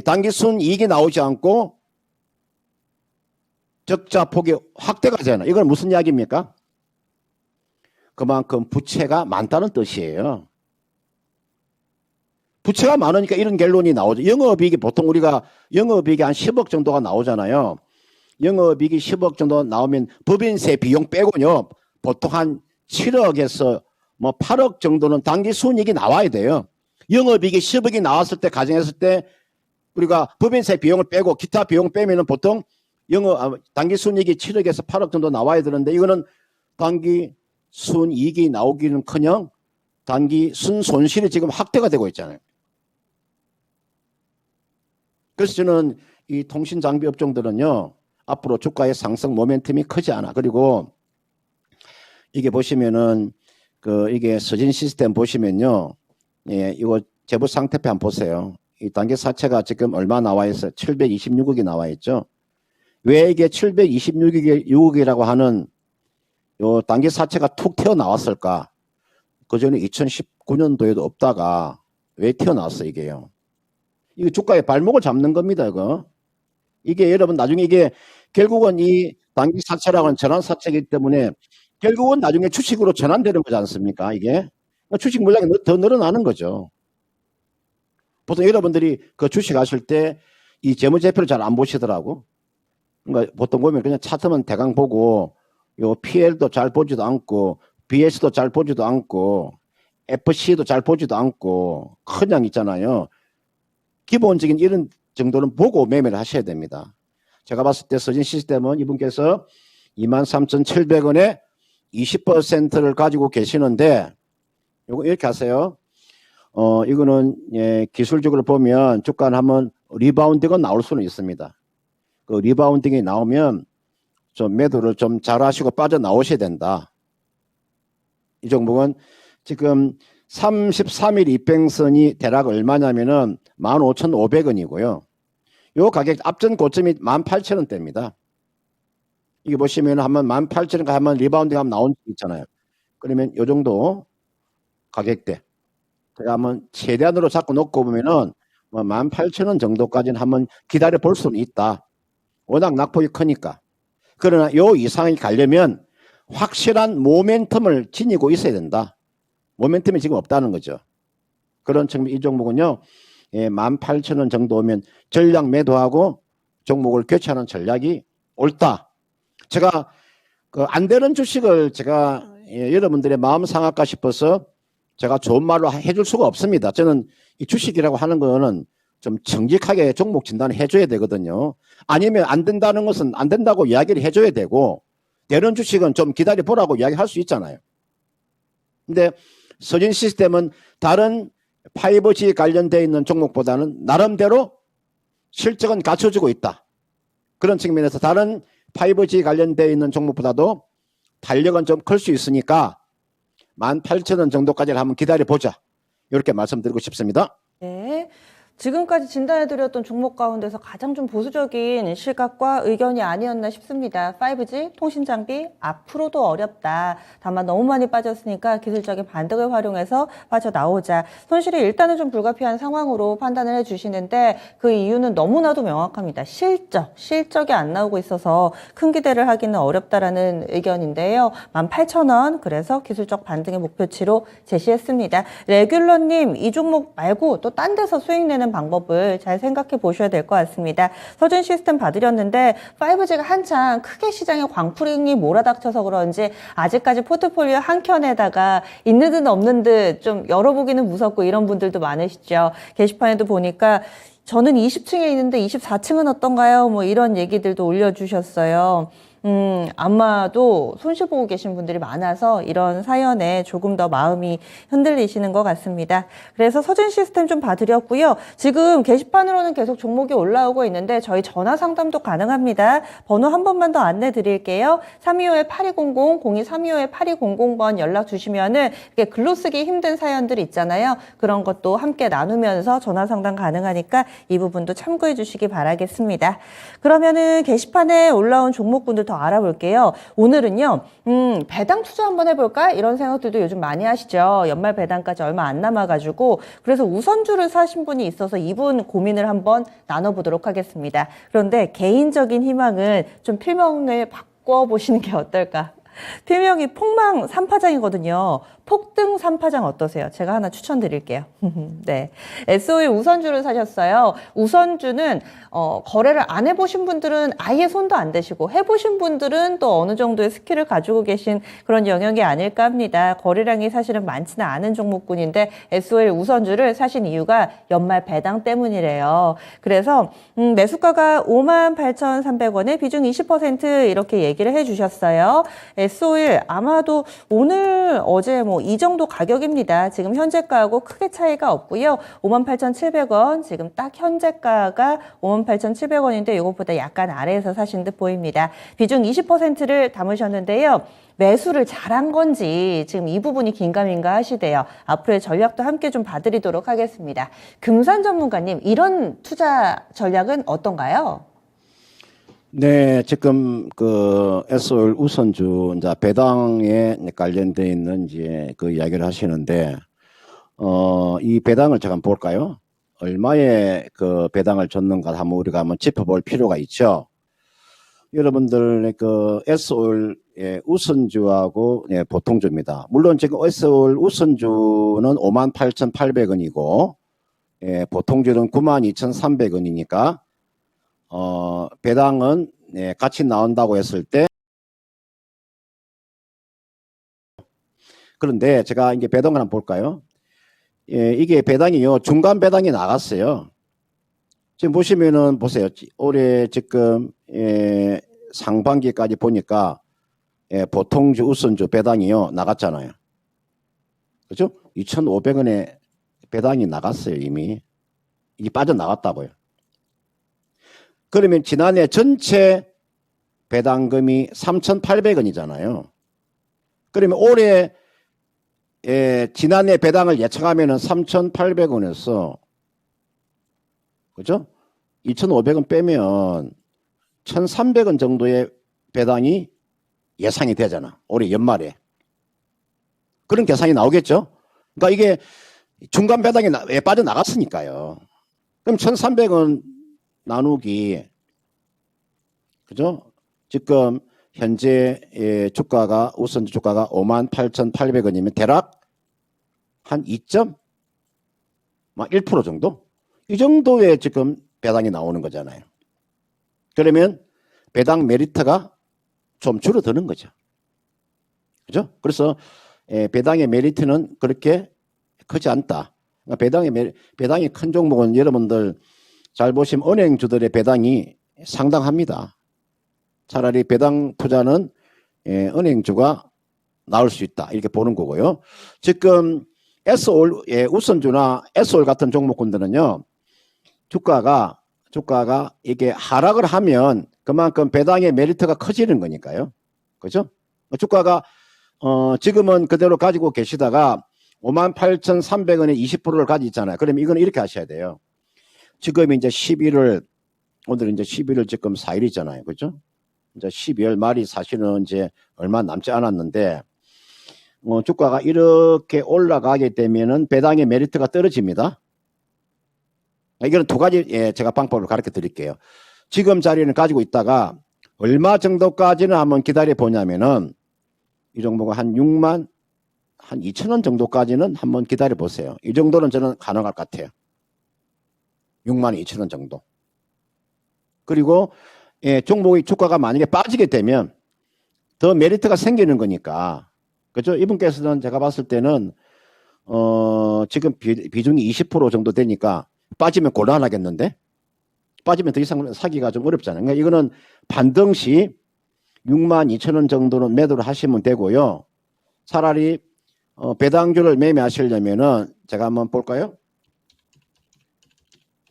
단기 순이익이 나오지 않고 적자 폭이 확대가 되잖아요. 이건 무슨 이야기입니까? 그만큼 부채가 많다는 뜻이에요. 부채가 많으니까 이런 결론이 나오죠. 영업이익이 보통 우리가 영업이익이 한 10억 정도가 나오잖아요. 영업이익이 10억 정도 나오면 법인세 비용 빼고요. 보통 한 7억에서 뭐 8억 정도는 단기 순이익이 나와야 돼요. 영업이익이 10억이 나왔을 때 가정했을 때 우리가 법인세 비용을 빼고 기타 비용 빼면은 보통 단기 순이익이 7억에서 8억 정도 나와야 되는데 이거는 단기 순이익이 나오기는커녕 단기 순손실이 지금 확대가 되고 있잖아요. 그래서 저는 이 통신장비 업종들은요. 앞으로 주가의 상승 모멘텀이 크지 않아. 그리고 이게 보시면은 이게 서진 시스템 보시면요. 예, 이거 재무 상태표 한번 보세요. 이 단기 사채가 지금 얼마 나와 있어요? 726억이 나와 있죠. 왜 이게 726억이라고 하는 요 단기 사채가 툭 튀어나왔을까? 그 전에 2019년도에도 없다가 왜 튀어나왔어 이게요? 이거 주가의 발목을 잡는 겁니다. 이게 여러분 나중에 이게 결국은 이 단기 사채라고는 전환 사채이기 때문에 결국은 나중에 주식으로 전환되는 거지 않습니까? 이게 주식 물량이 더 늘어나는 거죠. 보통 여러분들이 그 주식 하실 때 이 재무제표를 잘 안 보시더라고. 그러니까 보통 보면 그냥 차트만 대강 보고 요 PL도 잘 보지도 않고 BS도 잘 보지도 않고 FC도 잘 보지도 않고 그냥 있잖아요. 기본적인 이런 정도는 보고 매매를 하셔야 됩니다. 제가 봤을 때 서진 시스템은 이분께서 23,700원에 20%를 가지고 계시는데 요거 이렇게 하세요. 이거는 예, 기술적으로 보면 주가는 한번 리바운딩가 나올 수는 있습니다. 그 리바운딩이 나오면 좀 매도를 좀 잘하시고 빠져나오셔야 된다. 이 종목은 지금 33일 이평선이 대략 얼마냐면은 15,500원이고요. 요 가격 앞전 고점이 18,000원대입니다. 이게 보시면 한번 18,000원까 한번 리바운딩 하면 나온 적 있잖아요. 그러면 요 정도 가격대. 제가 한번 최대한으로 잡고 놓고 보면은 18,000원 정도까지는 한번 기다려 볼 수는 있다. 워낙 낙폭이 크니까. 그러나 요 이상이 가려면 확실한 모멘텀을 지니고 있어야 된다. 모멘텀이 지금 없다는 거죠. 그런 측면 이 종목은요. 예, 18,000원 정도 오면 전략 매도하고 종목을 교체하는 전략이 옳다. 제가 그 안 되는 주식을 제가 예, 여러분들의 마음 상할까 싶어서 제가 좋은 말로 해줄 수가 없습니다. 저는 이 주식이라고 하는 거는 좀 정직하게 종목 진단을 해줘야 되거든요. 아니면 안 된다는 것은 안 된다고 이야기를 해줘야 되고 되는 주식은 좀 기다려 보라고 이야기할 수 있잖아요. 근데 서진 시스템은 다른 5G 관련되어 있는 종목보다는 나름대로 실적은 갖춰주고 있다. 그런 측면에서 다른 5G 관련되어 있는 종목보다도 탄력은 좀 클 수 있으니까 18,000원 정도까지를 한번 기다려보자. 이렇게 말씀드리고 싶습니다. 네. 지금까지 진단해드렸던 종목 가운데서 가장 좀 보수적인 시각과 의견이 아니었나 싶습니다. 5G, 통신장비, 앞으로도 어렵다. 다만 너무 많이 빠졌으니까 기술적인 반등을 활용해서 빠져나오자. 손실이 일단은 좀 불가피한 상황으로 판단을 해주시는데 그 이유는 너무나도 명확합니다. 실적이 안 나오고 있어서 큰 기대를 하기는 어렵다라는 의견인데요. 18,000원, 그래서 기술적 반등의 목표치로 제시했습니다. 레귤러님, 이 종목 말고 또 딴 데서 수익 내는 방법을 잘 생각해 보셔야 될 것 같습니다. 서진 시스템 봐드렸는데 5G가 한창 크게 시장에 광풍이 몰아닥쳐서 그런지 아직까지 포트폴리오 한 켠에다가 있는 듯 없는 듯 좀 열어보기는 무섭고 이런 분들도 많으시죠. 게시판에도 보니까 저는 20층에 있는데 24층은 어떤가요? 뭐 이런 얘기들도 올려주셨어요. 아마도 손실 보고 계신 분들이 많아서 이런 사연에 조금 더 마음이 흔들리시는 것 같습니다. 그래서 서진 시스템 좀 봐드렸고요. 지금 게시판으로는 계속 종목이 올라오고 있는데 저희 전화 상담도 가능합니다. 번호 한 번만 더 안내 드릴게요. 3255-8200, 023255-8200번 연락 주시면은 이렇게 글로 쓰기 힘든 사연들 있잖아요. 그런 것도 함께 나누면서 전화 상담 가능하니까 이 부분도 참고해 주시기 바라겠습니다. 그러면은 게시판에 올라온 종목군들 더 알아볼게요. 오늘은요, 배당 투자 한번 해볼까? 이런 생각들도 요즘 많이 하시죠. 연말 배당까지 얼마 안 남아가지고. 그래서 우선주를 사신 분이 있어서 이분 고민을 한번 나눠보도록 하겠습니다. 그런데 개인적인 희망은 좀 필명을 바꿔보시는 게 어떨까? 필명이 폭망 3파장이거든요. 폭등 3파장 어떠세요? 제가 하나 추천드릴게요. 네, SOE 우선주를 사셨어요. 우선주는 거래를 안 해보신 분들은 아예 손도 안 대시고 해보신 분들은 또 어느 정도의 스킬을 가지고 계신 그런 영역이 아닐까 합니다. 거래량이 사실은 많지는 않은 종목군인데 SOE 우선주를 사신 이유가 연말 배당 때문이래요. 그래서 매수가가 58,300원에 비중 20% 이렇게 얘기를 해주셨어요. SOE 아마도 오늘 어제 뭐 이 정도 가격입니다. 지금 현재가하고 크게 차이가 없고요. 58,700원, 지금 딱 현재가가 58,700원인데 이것보다 약간 아래에서 사신 듯 보입니다. 비중 20%를 담으셨는데요. 매수를 잘한 건지 지금 이 부분이 긴가민가 하시대요. 앞으로의 전략도 함께 좀 봐드리도록 하겠습니다. 금산 전문가님, 이런 투자 전략은 어떤가요? 네, 지금 그 SOL 우선주 이제 배당에 관련돼 있는 이제 그 이야기를 하시는데 이 배당을 제가 한번 볼까요? 얼마의 그 배당을 줬는가 한번 우리가 한번 짚어볼 필요가 있죠. 여러분들 그 S오일의 우선주하고 보통주입니다. 물론 지금 S오일 우선주는 58,800원이고 보통주는 92,300원이니까 배당은 같이 나온다고 했을 때 그런데 제가 이제 배당을 한번 볼까요? 이게 배당이요. 중간 배당이 나갔어요. 지금 보시면은 보세요. 올해 지금 상반기까지 보니까 보통주 우선주 배당이요. 나갔잖아요. 그죠? 2,500원에 배당이 나갔어요. 이미. 이게 빠져나갔다고요. 그러면 지난해 전체 배당금이 3,800원이잖아요. 그러면 올해 지난해 배당을 예측하면은 3,800원에서 그죠? 2,500원 빼면 1,300원 정도의 배당이 예상이 되잖아. 올해 연말에. 그런 계산이 나오겠죠? 그러니까 이게 중간 배당이 빠져나갔으니까요. 그럼 1,300원 나누기 그죠? 지금 현재 주가가 우선주 주가가 58,800원이면 대략 한 2.1% 정도? 이 정도의 지금 배당이 나오는 거잖아요. 그러면 배당 메리트가 좀 줄어드는 거죠. 그죠? 그래서 배당의 메리트는 그렇게 크지 않다. 배당이 큰 종목은 여러분들 잘 보시면 은행주들의 배당이 상당합니다. 차라리 배당 투자는 은행주가 나올 수 있다. 이렇게 보는 거고요. 지금 S오일 우선주나 S오일 같은 종목군들은요. 주가가 이게 하락을 하면 그만큼 배당의 메리트가 커지는 거니까요. 그죠? 주가가 지금은 그대로 가지고 계시다가 58,300원에 20%를 가지고 있잖아요. 그러면 이건 이렇게 하셔야 돼요. 지금 이제 11월 오늘 이제 11월 지금 4일이잖아요. 그죠? 이제 12월 말이 사실은 이제 얼마 남지 않았는데 주가가 이렇게 올라가게 되면은 배당의 메리트가 떨어집니다. 이거는 두 가지 제가 방법을 가르쳐 드릴게요. 지금 자리는 가지고 있다가 얼마 정도까지는 한번 기다려 보냐면은 이 종목은 한 6만 한 2,000원 정도까지는 한번 기다려 보세요. 이 정도는 저는 가능할 것 같아요. 6만 2,000원 정도. 그리고 종목의 주가가 만약에 빠지게 되면 더 메리트가 생기는 거니까. 그죠? 이분께서는 제가 봤을 때는 지금 비중이 20% 정도 되니까 빠지면 곤란하겠는데? 빠지면 더 이상 사기가 좀 어렵잖아요. 그러니까 이거는 반등 시 6만 2천 원 정도는 매도를 하시면 되고요. 차라리 배당주를 매매하시려면은 제가 한번 볼까요?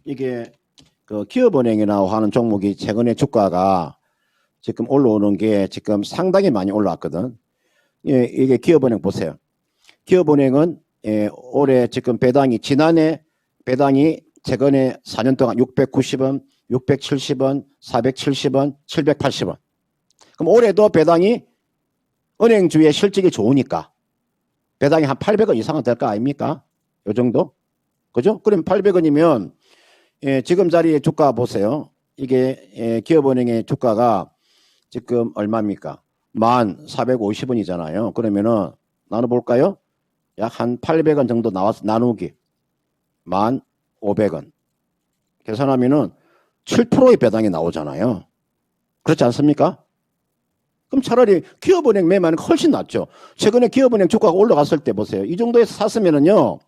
이게 그 기업은행이나 하는 종목이 최근에 주가가 지금 올라오는 게 지금 상당히 많이 올라왔거든. 이게 기업은행 보세요. 기업은행은 올해 지금 지난해 배당이 최근에 4년 동안 690원, 670원, 470원, 780원. 그럼 올해도 배당이 은행주의 실적이 좋으니까 배당이 한 800원 이상은 될 거 아닙니까? 요 정도? 그죠? 그럼 800원이면 지금 자리에 주가 보세요. 이게 기업은행의 주가가 지금 얼마입니까? 1,450원이잖아요. 그러면은 나눠볼까요? 약 한 800원 정도 나누기 1,500원. 계산하면은 7%의 배당이 나오잖아요. 그렇지 않습니까? 그럼 차라리 기업은행 매매하는 게 훨씬 낫죠. 최근에 기업은행 주가가 올라갔을 때 보세요. 이 정도에서 샀으면은요,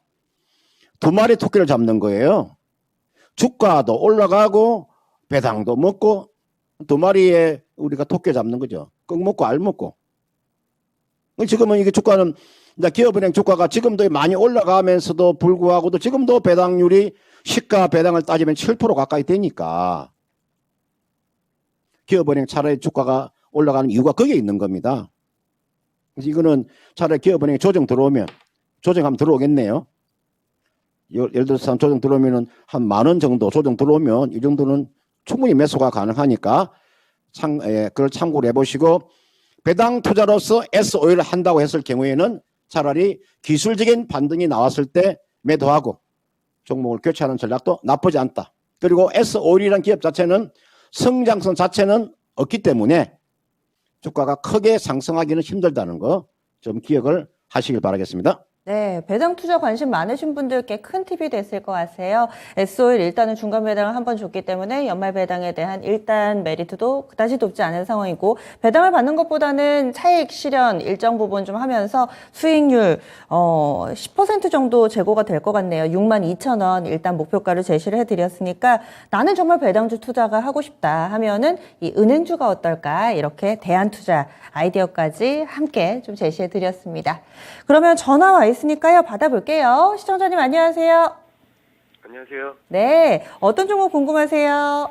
2마리 토끼를 잡는 거예요. 주가도 올라가고 배당도 먹고 2마리에 우리가 토끼 잡는 거죠. 꺽 먹고 알 먹고. 지금은 이게 주가는 이제 기업은행 주가가 지금도 많이 올라가면서도 불구하고도 지금도 배당률이 시가 배당을 따지면 7% 가까이 되니까 기업은행 차라리 주가가 올라가는 이유가 거기에 있는 겁니다. 그래서 이거는 차라리 기업은행 조정 들어오면 조정하면 들어오겠네요. 예를 들어서 조정 들어오면은 한 10,000원 정도 조정 들어오면 이 정도는 충분히 매수가 가능하니까 그걸 참고를 해보시고 배당 투자로서 S오일을 한다고 했을 경우에는 차라리 기술적인 반등이 나왔을 때 매도하고 종목을 교체하는 전략도 나쁘지 않다. 그리고 S-오일이라는 기업 자체는 성장성 자체는 없기 때문에 주가가 크게 상승하기는 힘들다는 거 좀 기억을 하시길 바라겠습니다. 네, 배당 투자 관심 많으신 분들께 큰 팁이 됐을 것 같아요. S-오일 일단은 중간 배당을 한번 줬기 때문에 연말 배당에 대한 일단 메리트도 그다지 높지 않은 상황이고, 배당을 받는 것보다는 차익 실현 일정 부분 좀 하면서 수익률 10% 정도 제고가 될 것 같네요. 62,000원 일단 목표가를 제시를 해드렸으니까 나는 정말 배당주 투자가 하고 싶다 하면은 이 은행주가 어떨까, 이렇게 대안투자 아이디어까지 함께 좀 제시해드렸습니다. 그러면 전화 와 있으니까요. 받아볼게요. 시청자님 안녕하세요. 안녕하세요. 네, 어떤 종목 궁금하세요?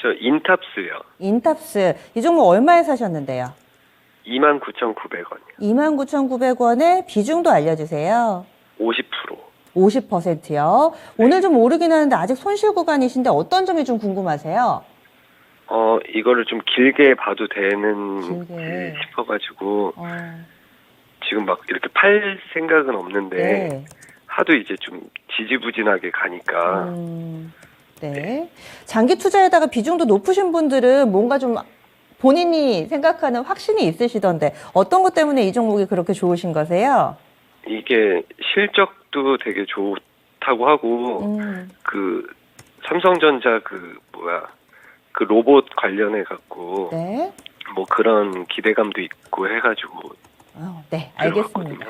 저 인탑스요. 인탑스, 이 종목 얼마에 사셨는데요? 29,900원이요. 29,900원에 비중도 알려주세요. 50%. 50%요. 오늘 좀 오르긴 하는데 아직 손실 구간이신데 어떤 점이 좀 궁금하세요? 이거를 좀 길게 봐도 되는 길게. 싶어가지고 어, 지금 막 이렇게 팔 생각은 없는데 네. 하도 이제 좀 지지부진하게 가니까 네. 장기 투자에다가 비중도 높으신 분들은 뭔가 좀 본인이 생각하는 확신이 있으시던데 어떤 것 때문에 이 종목이 그렇게 좋으신 거세요? 이게 실적도 되게 좋다고 하고 그 삼성전자 그 로봇 관련해 갖고 네. 뭐 그런 기대감도 있고 해가지고 네, 알겠습니다. 들어갔거든요.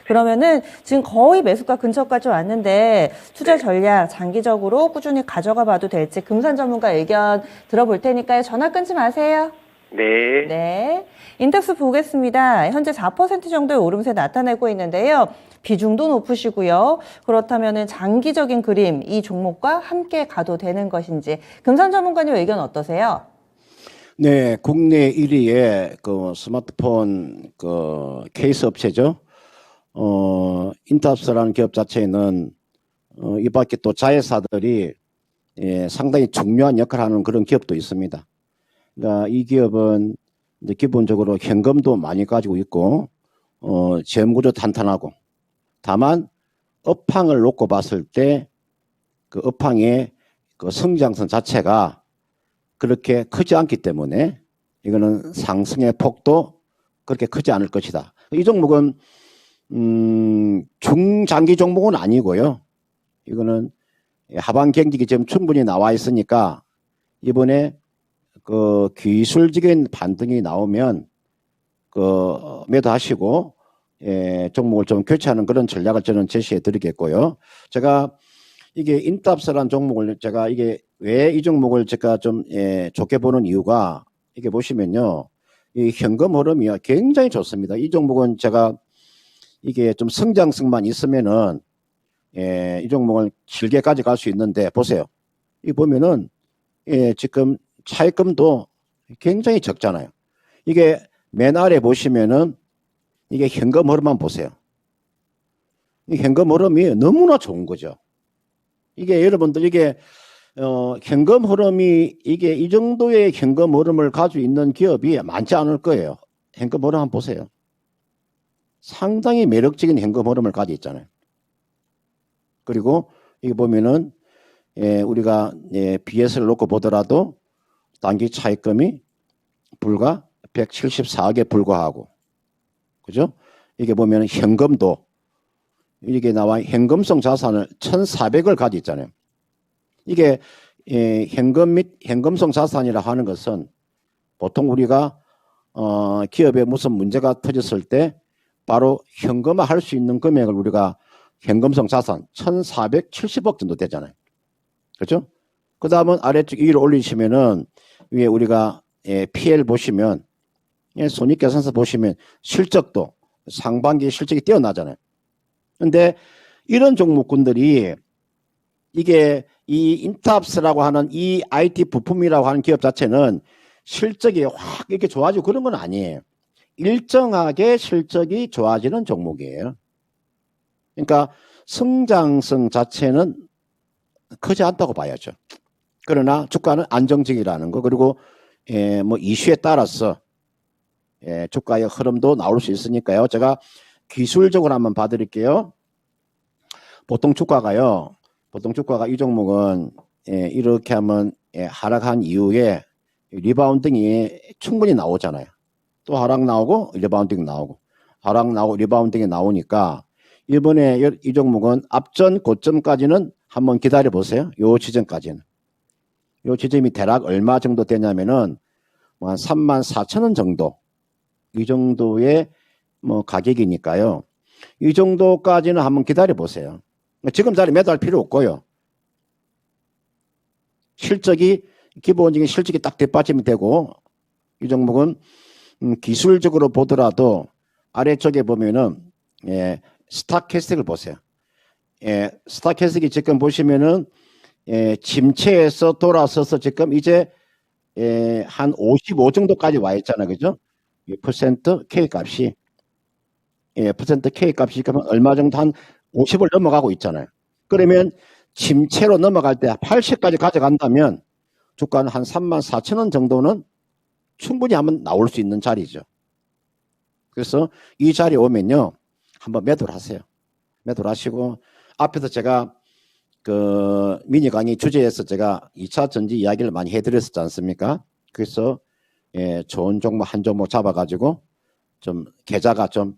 그러면은 지금 거의 매수가 근처까지 왔는데 투자 전략 장기적으로 꾸준히 가져가 봐도 될지 금산 전문가 의견 들어볼 테니까요. 전화 끊지 마세요. 네. 네. 인덱스 보겠습니다. 현재 4% 정도의 오름세 나타내고 있는데요. 비중도 높으시고요. 그렇다면은 장기적인 그림, 이 종목과 함께 가도 되는 것인지 금산 전문가님 의견 어떠세요? 네, 국내 1위의 그 스마트폰 그 케이스 업체죠. 인탑스라는 기업 자체는 이 밖에 또 자회사들이 상당히 중요한 역할을 하는 그런 기업도 있습니다. 그러니까 이 기업은 이제 기본적으로 현금도 많이 가지고 있고 재무구조 탄탄하고, 다만 업황을 놓고 봤을 때 그 업황의 그 성장성 자체가 그렇게 크지 않기 때문에 이거는 상승의 폭도 그렇게 크지 않을 것이다. 이 종목은 중장기 종목은 아니고요. 이거는 하반 경직이 지금 충분히 나와 있으니까 이번에 그 기술적인 반등이 나오면 그 매도하시고 종목을 좀 교체하는 그런 전략을 저는 제시해 드리겠고요. 제가 이게 인탑스라는 종목을 제가 이게 왜 이 종목을 제가 좀 좋게 보는 이유가, 이게 보시면요, 이 현금 흐름이 굉장히 좋습니다. 이 종목은 제가 이게 좀 성장성만 있으면은 이 종목을 길게까지 갈 수 있는데, 보세요. 이 보면은 지금 차입금도 굉장히 적잖아요. 이게 맨 아래 보시면은 이게 현금 흐름만 보세요. 이 현금 흐름이 너무나 좋은 거죠. 이게 여러분들 이게 현금 흐름이 이게 이 정도의 현금 흐름을 가지고 있는 기업이 많지 않을 거예요. 현금 흐름 한번 보세요. 상당히 매력적인 현금 흐름을 가지고 있잖아요. 그리고 이게 보면은 우리가 BS를 놓고 보더라도 단기 차입금이 불과 174억에 불과하고, 그죠? 이게 보면 현금도 이게 나와 현금성 자산을 1,400을 가지고 있잖아요. 이게 현금 및 현금성 자산이라 하는 것은 보통 우리가 기업에 무슨 문제가 터졌을 때 바로 현금화 할 수 있는 금액을 우리가 현금성 자산 1,470억 정도 되잖아요. 그렇죠? 그 다음은 아래쪽 위로 올리시면은 위에 우리가 PL 보시면 손익계산서 보시면 실적도 상반기 실적이 뛰어나잖아요. 근데 이런 종목군들이 이게 이 인탑스라고 하는 이 IT 부품이라고 하는 기업 자체는 실적이 확 이렇게 좋아지고 그런 건 아니에요. 일정하게 실적이 좋아지는 종목이에요. 그러니까 성장성 자체는 크지 않다고 봐야죠. 그러나 주가는 안정적이라는 거, 그리고 뭐 이슈에 따라서 주가의 흐름도 나올 수 있으니까요. 제가 기술적으로 한번 봐드릴게요. 보통 주가가요. 보통 주가가 이 종목은 이렇게 하면 하락한 이후에 리바운딩이 충분히 나오잖아요. 또 하락 나오고 리바운딩 나오고 하락 나오고 리바운딩이 나오니까 이번에 이 종목은 앞전 고점까지는 한번 기다려 보세요. 요 지점까지는. 요 지점이 대략 얼마 정도 되냐면은 뭐 한 34,000원 정도. 이 정도의 뭐 가격이니까요. 이 정도까지는 한번 기다려 보세요. 지금 자리 매도할 필요 없고요. 실적이 기본적인 실적이 딱 뒷받침이 되고 이 종목은 기술적으로 보더라도 아래쪽에 보면은 스탁캐스틱을 보세요. 스탁캐스틱이 지금 보시면은 침체에서 돌아서서 지금 이제 한 55 정도까지 와 있잖아요. 그죠? 퍼센트 K 값이 퍼센트 K 값이 지금 얼마 정도 한 50을 넘어가고 있잖아요. 그러면 침체로 넘어갈 때 80까지 가져간다면 주가는 한 34,000원 정도는 충분히 한번 나올 수 있는 자리죠. 그래서 이 자리에 오면요. 한번 매도를 하세요. 매도를 하시고 앞에서 제가 그 미니 강의 주제에서 제가 2차 전지 이야기를 많이 해드렸었지 않습니까? 그래서 좋은 종목 한 종목 잡아가지고 좀 계좌가 좀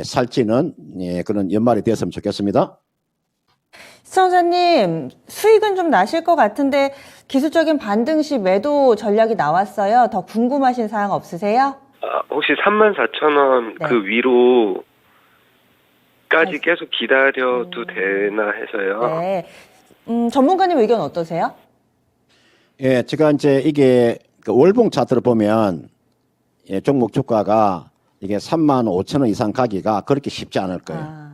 살찌는 그런 연말이 되었으면 좋겠습니다. 시청자님, 수익은 좀 나실 것 같은데 기술적인 반등 시 매도 전략이 나왔어요. 더 궁금하신 사항 없으세요? 혹시 34,000원 네. 그 위로까지 계속 기다려도 되나 해서요. 네. 전문가님 의견 어떠세요? 제가 이제 이게 그 월봉 차트를 보면 종목 주가가 이게 35,000원 이상 가기가 그렇게 쉽지 않을 거예요.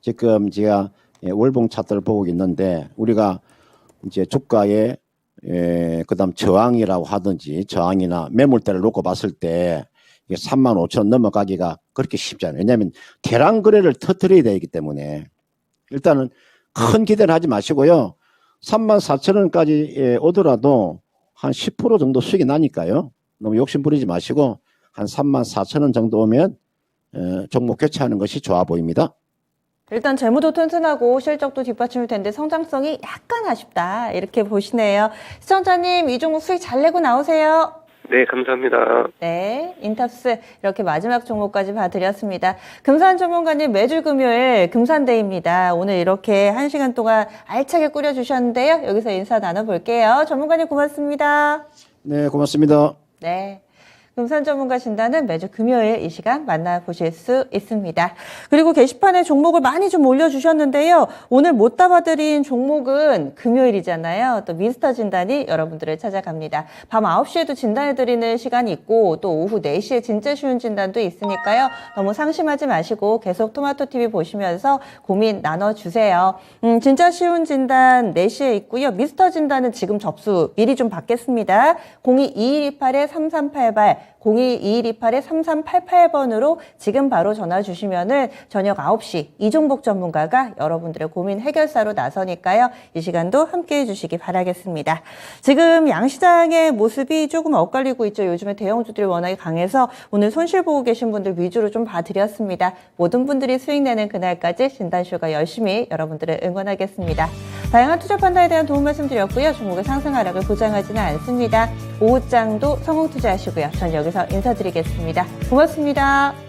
지금 제가 월봉 차트를 보고 있는데 우리가 이제 주가의 그다음 저항이라고 하든지 저항이나 매물대를 놓고 봤을 때 이게 35,000원 넘어가기가 그렇게 쉽지 않아요. 왜냐하면 계량 거래를 터뜨려야 되기 때문에 일단은 큰 기대는 하지 마시고요. 34,000원까지 오더라도 한 10% 정도 수익이 나니까요. 너무 욕심 부리지 마시고 한 34,000원 정도 오면 종목 교체하는 것이 좋아 보입니다. 일단 재무도 튼튼하고 실적도 뒷받침일 텐데 성장성이 약간 아쉽다 이렇게 보시네요. 시청자님, 이 종목 수익 잘 내고 나오세요. 네, 감사합니다. 네, 인탑스 이렇게 마지막 종목까지 봐드렸습니다. 금산 전문가님 매주 금요일 금산데이입니다. 오늘 이렇게 1시간 동안 알차게 꾸려주셨는데요. 여기서 인사 나눠볼게요. 전문가님 고맙습니다. 네, 고맙습니다. 네. 금산 전문가 진단은 매주 금요일 이 시간 만나보실 수 있습니다. 그리고 게시판에 종목을 많이 좀 올려주셨는데요. 오늘 못 답아드린 종목은 금요일이잖아요. 또 미스터 진단이 여러분들을 찾아갑니다. 밤 9시에도 진단해드리는 시간이 있고 또 오후 4시에 진짜 쉬운 진단도 있으니까요. 너무 상심하지 마시고 계속 토마토TV 보시면서 고민 나눠주세요. 진짜 쉬운 진단 4시에 있고요. 미스터 진단은 지금 접수 미리 좀 받겠습니다. 02-2128-3388 02-2128-3388번으로 지금 바로 전화 주시면은 저녁 9시 이종복 전문가가 여러분들의 고민 해결사로 나서니까요. 이 시간도 함께해 주시기 바라겠습니다. 지금 양시장의 모습이 조금 엇갈리고 있죠. 요즘에 대형주들이 워낙에 강해서 오늘 손실 보고 계신 분들 위주로 좀 봐드렸습니다. 모든 분들이 수익 내는 그날까지 진단쇼가 열심히 여러분들을 응원하겠습니다. 다양한 투자 판단에 대한 도움 말씀드렸고요. 종목의 상승 하락을 보장하지는 않습니다. 오후장도 성공 투자하시고요. 전 여기서 인사드리겠습니다. 고맙습니다.